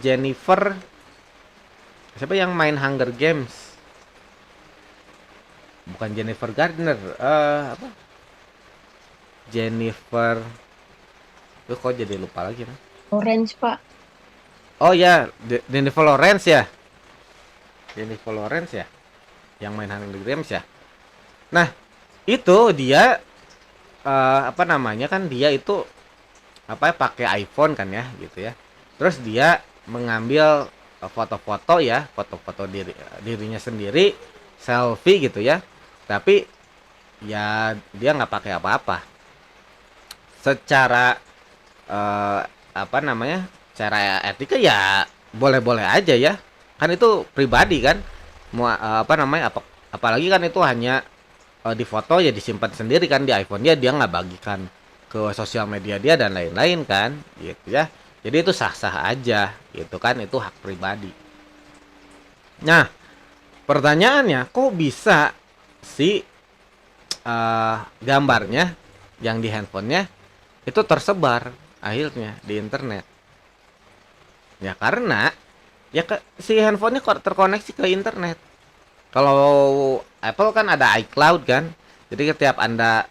Jennifer, siapa yang main Hunger Games? Bukan Jennifer Gardner, Jennifer, kok jadi lupa lagi nah? Orange, Pak. Oh ya, Jennifer Lawrence ya. Jennifer Lawrence ya, yang main Hunger Games ya. Nah, itu dia kan dia itu pakai iPhone kan ya, gitu ya. Terus dia mengambil foto-foto ya, foto-foto dirinya sendiri, selfie gitu ya. Tapi ya dia nggak pakai apa-apa. Secara cara etika ya boleh-boleh aja ya. Kan itu pribadi kan. Mau apalagi kan itu hanya di foto ya, disimpan sendiri kan di iPhone dia nggak bagikan ke sosial media dia dan lain-lain kan, gitu ya. Jadi itu sah-sah aja gitu kan, itu hak pribadi. Nah, pertanyaannya, kok bisa si gambarnya yang di handphonenya itu tersebar akhirnya di internet? Ya karena ya si handphonenya kok terkoneksi ke internet. Kalau Apple kan ada iCloud kan. Jadi setiap Anda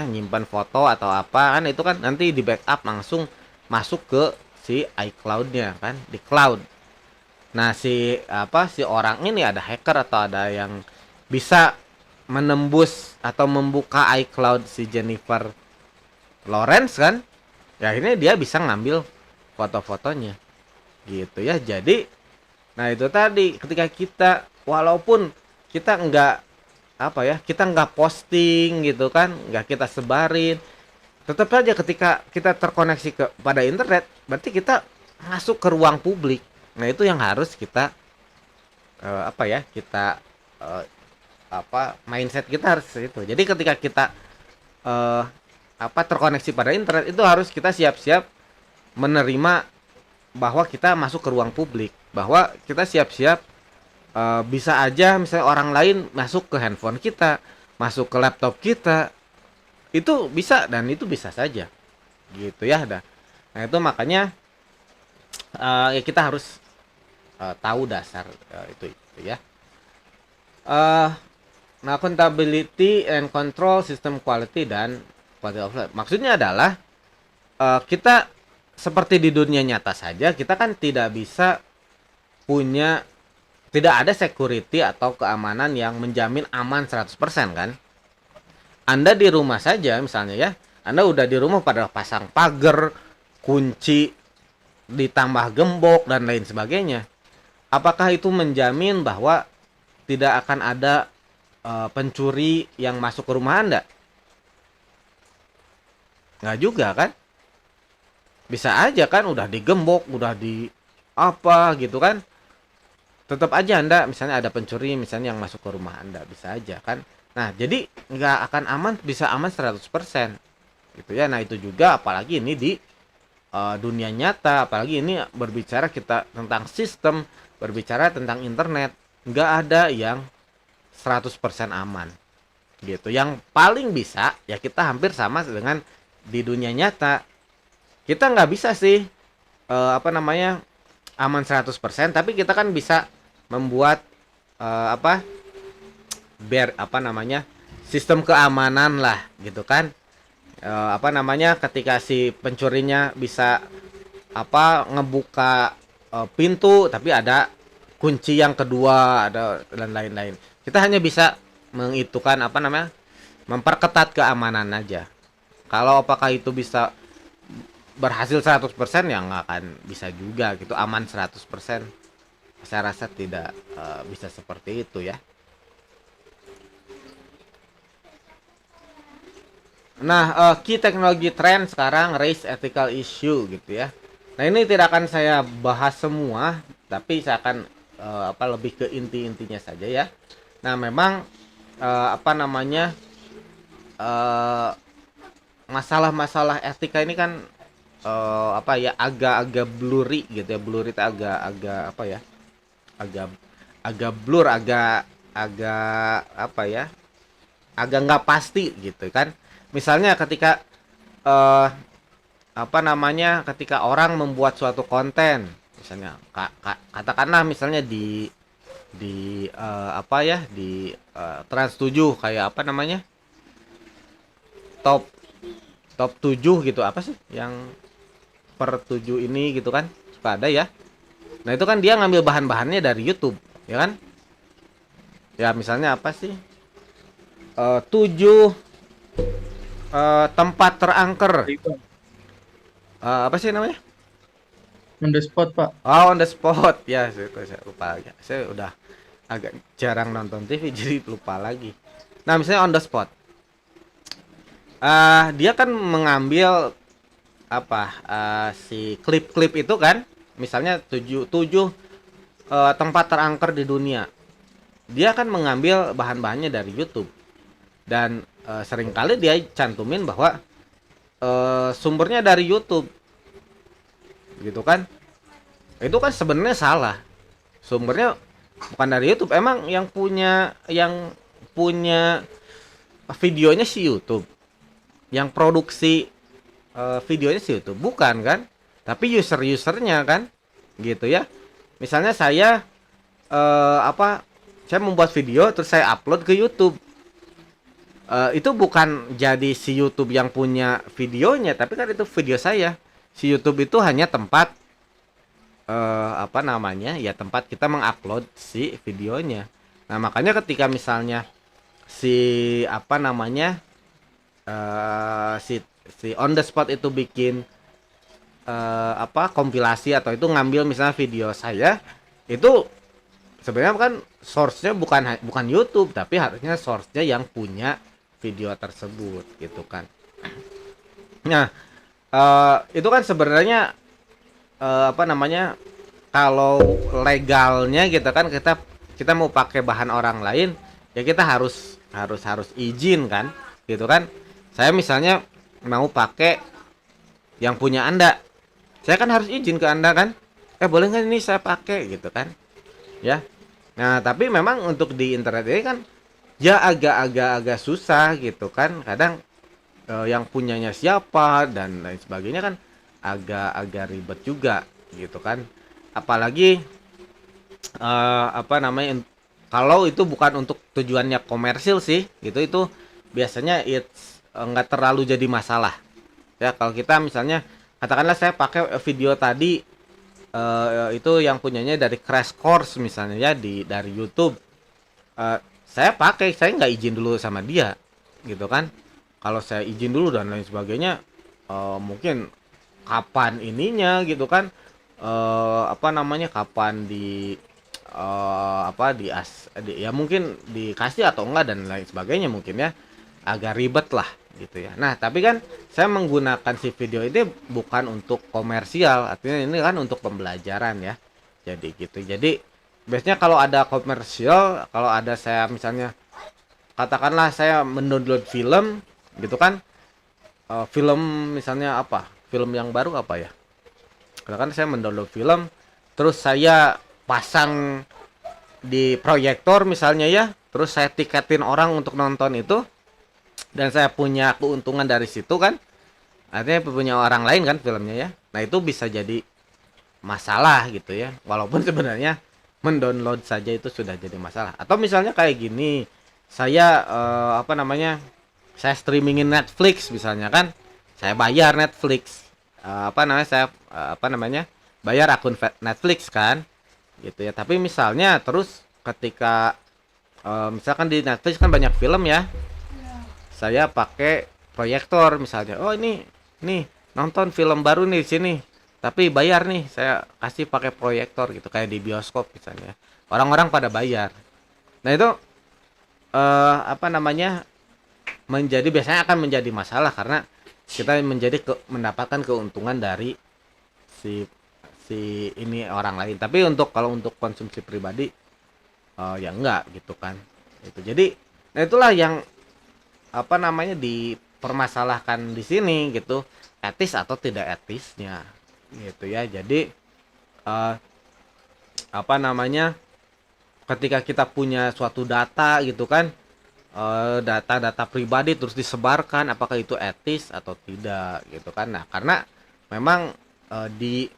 nyimpan foto atau apa kan itu kan nanti di backup langsung masuk ke si iCloud-nya kan, di cloud. Nah, si orang ini ada hacker atau ada yang bisa menembus atau membuka iCloud si Jennifer Lawrence kan. Ya akhirnya dia bisa ngambil foto-fotonya. Gitu ya. Jadi nah itu tadi ketika kita walaupun kita kita nggak posting gitu kan, nggak kita sebarin, tetap aja ketika kita terkoneksi pada internet, berarti kita masuk ke ruang publik. Nah itu yang harus kita mindset kita harus itu. Jadi ketika kita terkoneksi pada internet, itu harus kita siap-siap menerima bahwa kita masuk ke ruang publik, bahwa kita siap-siap bisa aja misalnya orang lain masuk ke handphone kita, masuk ke laptop kita, itu bisa dan itu bisa saja gitu ya. Nah itu makanya ya kita harus tahu dasar itu ya. Nah, accountability and control system quality dan quality of life maksudnya adalah kita seperti di dunia nyata saja, kita kan tidak ada security atau keamanan yang menjamin aman 100% kan. Anda di rumah saja misalnya ya, Anda udah di rumah pada pasang pagar, kunci, ditambah gembok dan lain sebagainya. Apakah itu menjamin bahwa tidak akan ada pencuri yang masuk ke rumah Anda? Nggak juga kan? Bisa aja kan udah digembok, udah di apa gitu kan. Tetap aja Anda misalnya ada pencuri misalnya yang masuk ke rumah Anda, bisa aja kan. Nah, jadi nggak akan aman, bisa aman 100% gitu ya. Nah, itu juga apalagi ini di dunia nyata, apalagi ini berbicara kita tentang sistem, berbicara tentang internet, nggak ada yang 100% aman gitu. Yang paling bisa ya kita hampir sama dengan di dunia nyata. Kita nggak bisa sih aman 100%, tapi kita kan bisa membuat sistem keamanan lah gitu kan. Ketika si pencurinya bisa ngebuka pintu tapi ada kunci yang kedua ada dan lain-lain. Kita hanya bisa memperketat keamanan aja. Kalau apakah itu bisa berhasil 100% ya nggak akan bisa juga gitu, aman 100%. Saya rasa tidak bisa seperti itu ya. Nah, key teknologi trend sekarang raise ethical issue gitu ya. Nah, ini tidak akan saya bahas semua, tapi saya akan lebih ke inti-intinya saja ya. Nah, memang masalah-masalah etika ini kan agak-agak blurry gitu ya. Blurry itu agak blur, agak nggak pasti gitu kan. Misalnya ketika ketika orang membuat suatu konten, misalnya katakanlah misalnya di Trans 7 kayak top 7 gitu, apa sih yang per 7 ini gitu kan, suka ada ya. Nah itu kan dia ngambil bahan-bahannya dari YouTube ya kan. Ya misalnya apa sih 7 tempat terangker, apa sih namanya, On the spot, Pak. oh on the spot ya. Saya lupa lagi, saya udah agak jarang nonton TV jadi lupa lagi. Nah misalnya on the spot, dia kan mengambil si klip-klip itu kan, misalnya 7 tempat terangker di dunia. Dia kan mengambil bahan-bahannya dari YouTube dan seringkali dia cantumin bahwa sumbernya dari YouTube gitu kan. Itu kan sebenarnya salah, sumbernya bukan dari YouTube. Emang yang punya videonya si YouTube, yang produksi videonya si YouTube bukan kan, tapi usernya kan gitu ya. Misalnya saya saya membuat video terus saya upload ke YouTube. Itu bukan jadi si YouTube yang punya videonya, tapi kan itu video saya. Si YouTube itu hanya tempat tempat kita mengupload si videonya. Nah, makanya ketika misalnya si si on the spot itu bikin kompilasi atau itu ngambil misalnya video saya, itu sebenarnya kan source-nya bukan YouTube, tapi harusnya source-nya yang punya video tersebut gitu kan. Nah, itu kan sebenarnya kalau legalnya gitu kan, kita mau pakai bahan orang lain ya kita harus izin kan gitu kan. Saya misalnya mau pakai yang punya Anda, saya kan harus izin ke Anda kan, boleh nggak ini saya pakai gitu kan ya. Nah, tapi memang untuk di internet ini kan ya agak susah gitu kan, kadang yang punyanya siapa dan lain sebagainya kan agak ribet juga gitu kan. Apalagi kalau itu bukan untuk tujuannya komersil sih gitu, itu biasanya nggak terlalu jadi masalah ya. Kalau kita misalnya katakanlah saya pakai video tadi itu yang punyanya dari Crash Course misalnya ya, dari YouTube, saya nggak izin dulu sama dia gitu kan. Kalau saya izin dulu dan lain sebagainya, mungkin kapan ininya gitu kan, kapan ya mungkin dikasih atau enggak dan lain sebagainya, mungkin ya agak ribet lah gitu ya. Nah, tapi kan saya menggunakan si video ini bukan untuk komersial, artinya ini kan untuk pembelajaran ya. Jadi gitu. Jadi biasanya kalau ada komersial, kalau ada saya misalnya katakanlah saya mendownload film gitu kan, film misalnya film yang baru ya, kan saya mendownload film terus saya pasang di proyektor misalnya ya, terus saya tiketin orang untuk nonton itu dan saya punya keuntungan dari situ kan, artinya punya orang lain kan filmnya ya. Nah, itu bisa jadi masalah gitu ya, walaupun sebenarnya mendownload saja itu sudah jadi masalah. Atau misalnya kayak gini, saya saya streamingin Netflix misalnya kan, saya bayar Netflix, bayar akun Netflix kan gitu ya. Tapi misalnya terus ketika misalkan di Netflix kan banyak film ya, saya pakai proyektor misalnya, ini nonton film baru nih di sini, tapi bayar nih, saya kasih pakai proyektor gitu, kayak di bioskop misalnya, orang-orang pada bayar. Nah, itu biasanya akan menjadi masalah karena kita mendapatkan keuntungan dari si ini orang lain. Tapi kalau untuk konsumsi pribadi ya enggak gitu kan. Itu jadi, nah itulah yang dipermasalahkan di sini gitu, etis atau tidak etisnya gitu ya. Jadi ketika kita punya suatu data gitu kan, data-data pribadi terus disebarkan, apakah itu etis atau tidak gitu kan. Nah, karena memang di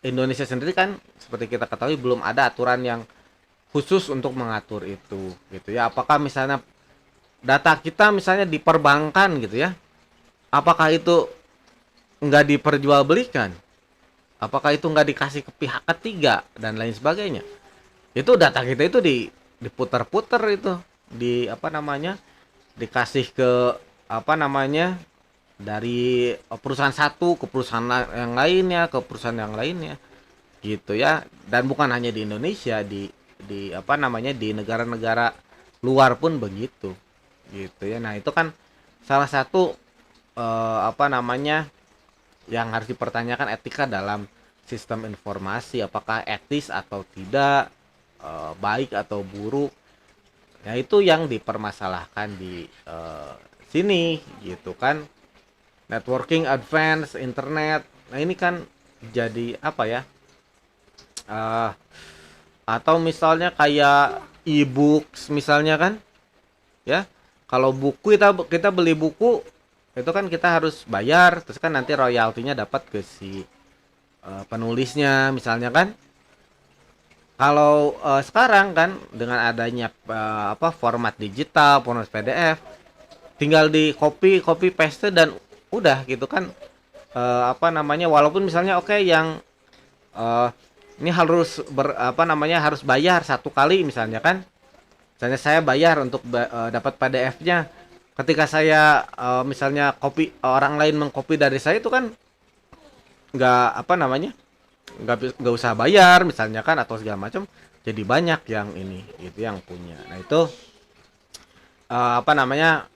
Indonesia sendiri kan seperti kita ketahui belum ada aturan yang khusus untuk mengatur itu gitu ya. Apakah misalnya data kita misalnya di perbankan gitu ya, apakah itu nggak diperjualbelikan, apakah itu nggak dikasih ke pihak ketiga dan lain sebagainya. Itu data kita itu diputar-putar itu, dikasih ke dari perusahaan satu ke perusahaan yang lainnya, ke perusahaan yang lainnya gitu ya. Dan bukan hanya di Indonesia, di negara-negara luar pun begitu gitu ya. Nah, itu kan salah satu yang harus dipertanyakan, etika dalam sistem informasi, apakah etis atau tidak, baik atau buruk. Nah, itu yang dipermasalahkan di sini gitu kan. Networking advance internet. Nah, ini kan jadi atau misalnya kayak e-books misalnya kan ya. Kalau buku kita beli buku itu kan kita harus bayar, terus kan nanti royaltinya dapat ke si penulisnya misalnya kan. Kalau sekarang kan dengan adanya apa format digital, format PDF, tinggal di copy paste dan udah gitu kan. Apa namanya, walaupun misalnya oke yang eh, ini harus apa namanya harus bayar satu kali misalnya kan. Misalnya saya bayar untuk dapat PDF-nya. Ketika saya misalnya orang lain mengcopy dari saya itu kan nggak apa namanya nggak usah bayar misalnya kan atau segala macam, jadi banyak yang ini gitu yang punya. Nah itu apa namanya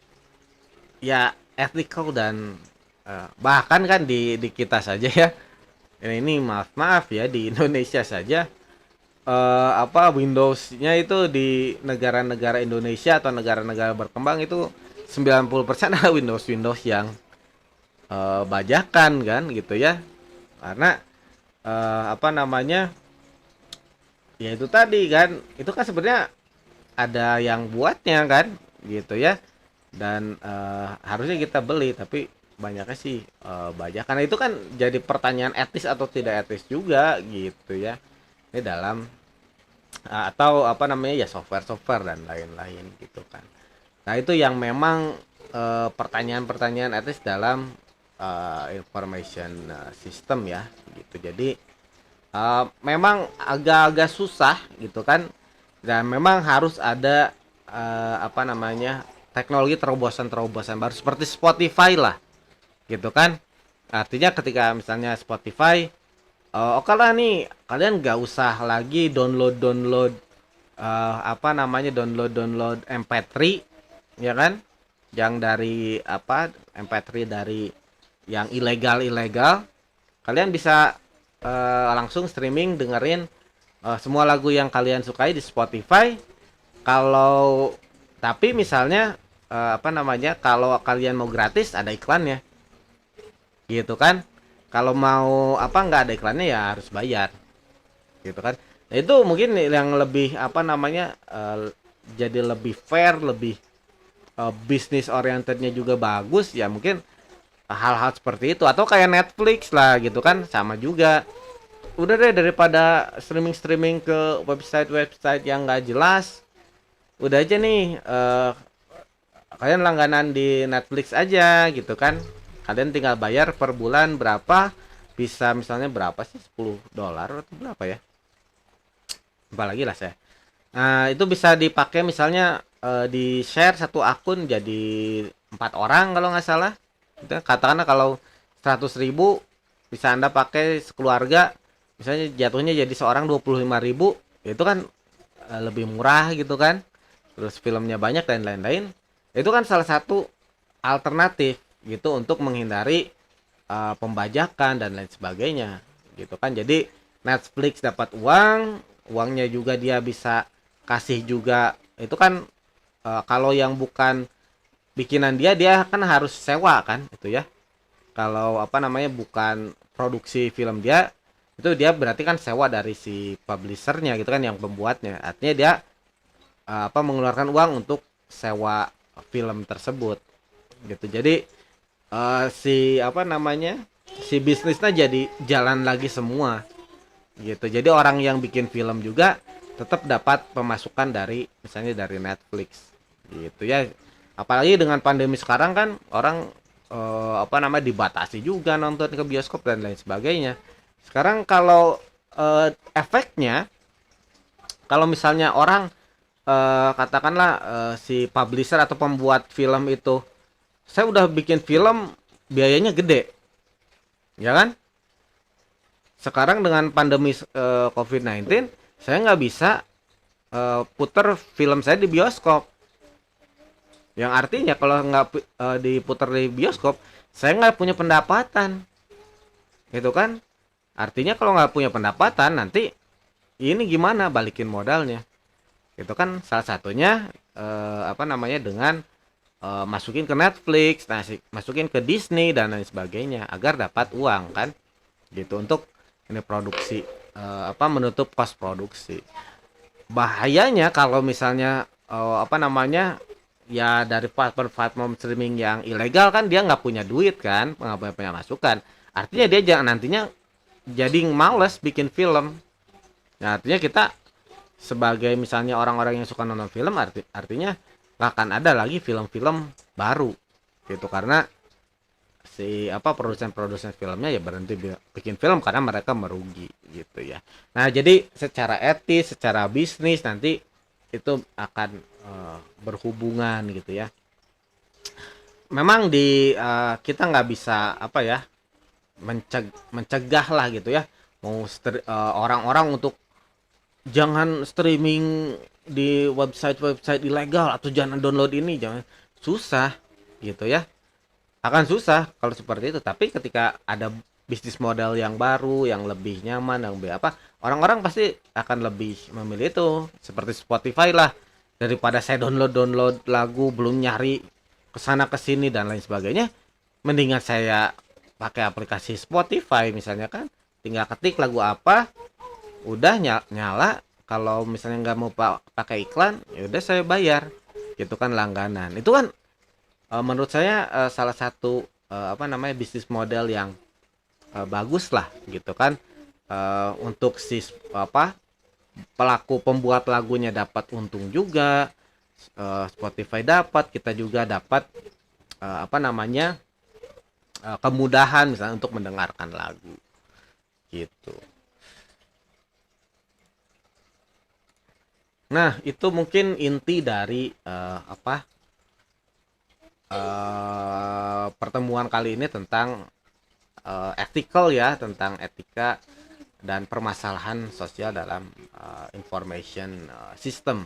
ya ethical dan bahkan kan di kita saja ya, ini maaf ya di Indonesia saja apa Windows-nya itu di negara-negara Indonesia atau negara-negara berkembang itu 90% adalah Windows yang bajakan kan gitu ya. Karena apa namanya ya itu tadi kan, itu kan sebenarnya ada yang buatnya kan gitu ya, dan harusnya kita beli tapi banyaknya sih bajakan. Karena itu kan jadi pertanyaan etis atau tidak etis juga gitu ya, ini dalam atau apa namanya ya software dan lain-lain gitu kan. Nah itu yang memang pertanyaan-pertanyaan etis dalam information system ya gitu. Jadi memang agak-agak susah gitu kan, dan memang harus ada apa namanya teknologi terobosan-terobosan baru seperti Spotify lah gitu kan. Artinya ketika misalnya Spotify oke lah nih kalian nggak usah lagi download apa namanya download MP3 ya kan, yang dari apa MP3 dari yang ilegal, kalian bisa langsung streaming dengerin semua lagu yang kalian sukai di Spotify. Kalau tapi misalnya apa namanya kalau kalian mau gratis ada iklannya gitu kan. Kalau mau apa nggak ada iklannya ya harus bayar gitu kan. Nah itu mungkin yang lebih apa namanya jadi lebih fair, lebih bisnis orientednya juga bagus ya, mungkin hal-hal seperti itu. Atau kayak Netflix lah gitu kan, sama juga. Udah deh daripada streaming ke website yang nggak jelas, udah aja nih kalian langganan di Netflix aja gitu kan. Kalian tinggal bayar per bulan berapa, bisa misalnya berapa sih, $10 atau berapa ya, apalagi lah saya. Nah itu bisa dipakai misalnya di share satu akun jadi 4 orang kalau nggak salah. Katakanlah kalau 100.000 bisa Anda pakai sekeluarga, misalnya jatuhnya jadi seorang 25.000, itu kan lebih murah gitu kan. Terus filmnya banyak dan lain-lain. Itu kan salah satu alternatif gitu untuk menghindari pembajakan dan lain sebagainya gitu kan. Jadi Netflix dapat uangnya juga dia bisa kasih juga. Itu kan kalau yang bukan bikinan dia kan harus sewa kan itu ya. Kalau apa namanya bukan produksi film dia, itu dia berarti kan sewa dari si publishernya gitu kan, yang pembuatnya. Artinya dia apa mengeluarkan uang untuk sewa film tersebut gitu. Jadi si apa namanya si bisnisnya jadi jalan lagi semua gitu. Jadi orang yang bikin film juga tetap dapat pemasukan dari misalnya dari Netflix gitu ya. Apalagi dengan pandemi sekarang kan orang apa namanya dibatasi juga nonton ke bioskop dan lain sebagainya. Sekarang kalau efeknya, kalau misalnya orang katakanlah si publisher atau pembuat film itu, saya udah bikin film biayanya gede ya kan. Sekarang dengan pandemi COVID-19 saya nggak bisa puter film saya di bioskop, yang artinya kalau nggak diputar di bioskop saya nggak punya pendapatan gitu kan. Artinya kalau nggak punya pendapatan nanti ini gimana balikin modalnya. Itu kan salah satunya apa namanya dengan masukin ke Netflix, masukin ke Disney dan lain sebagainya agar dapat uang kan gitu untuk ini produksi apa menutup kos produksi. Bahayanya kalau misalnya apa namanya ya dari platform streaming yang ilegal kan dia nggak punya duit kan, nggak punya masukan. Artinya dia jangan nantinya jadi males bikin film. Nah, artinya kita sebagai misalnya orang-orang yang suka nonton film, artinya nggak akan ada lagi film-film baru gitu, karena si produsen-produsen filmnya ya berhenti bikin film karena mereka merugi gitu ya. Nah, jadi secara etis, secara bisnis nanti itu akan berhubungan gitu ya. Memang kita nggak bisa mencegah lah gitu ya, mau orang-orang untuk jangan streaming di website ilegal atau jangan download ini, jangan, susah gitu ya, akan susah kalau seperti itu. Tapi ketika ada bisnis model yang baru, yang lebih nyaman, yang lebih orang-orang pasti akan lebih memilih itu. Seperti Spotify lah, daripada saya download lagu belum nyari kesana kesini dan lain sebagainya, mendingan saya pakai aplikasi Spotify misalnya kan, tinggal ketik lagu apa, udah nyala. Kalau misalnya nggak mau pakai iklan, ya udah saya bayar gitu kan, langganan. Itu kan menurut saya salah satu bisnis model yang bagus lah gitu kan, untuk si pelaku pembuat lagunya dapat untung juga, Spotify dapat, kita juga dapat kemudahan misalnya untuk mendengarkan lagu gitu. Nah, itu mungkin inti dari pertemuan kali ini tentang ethical ya, tentang etika dan permasalahan sosial dalam information system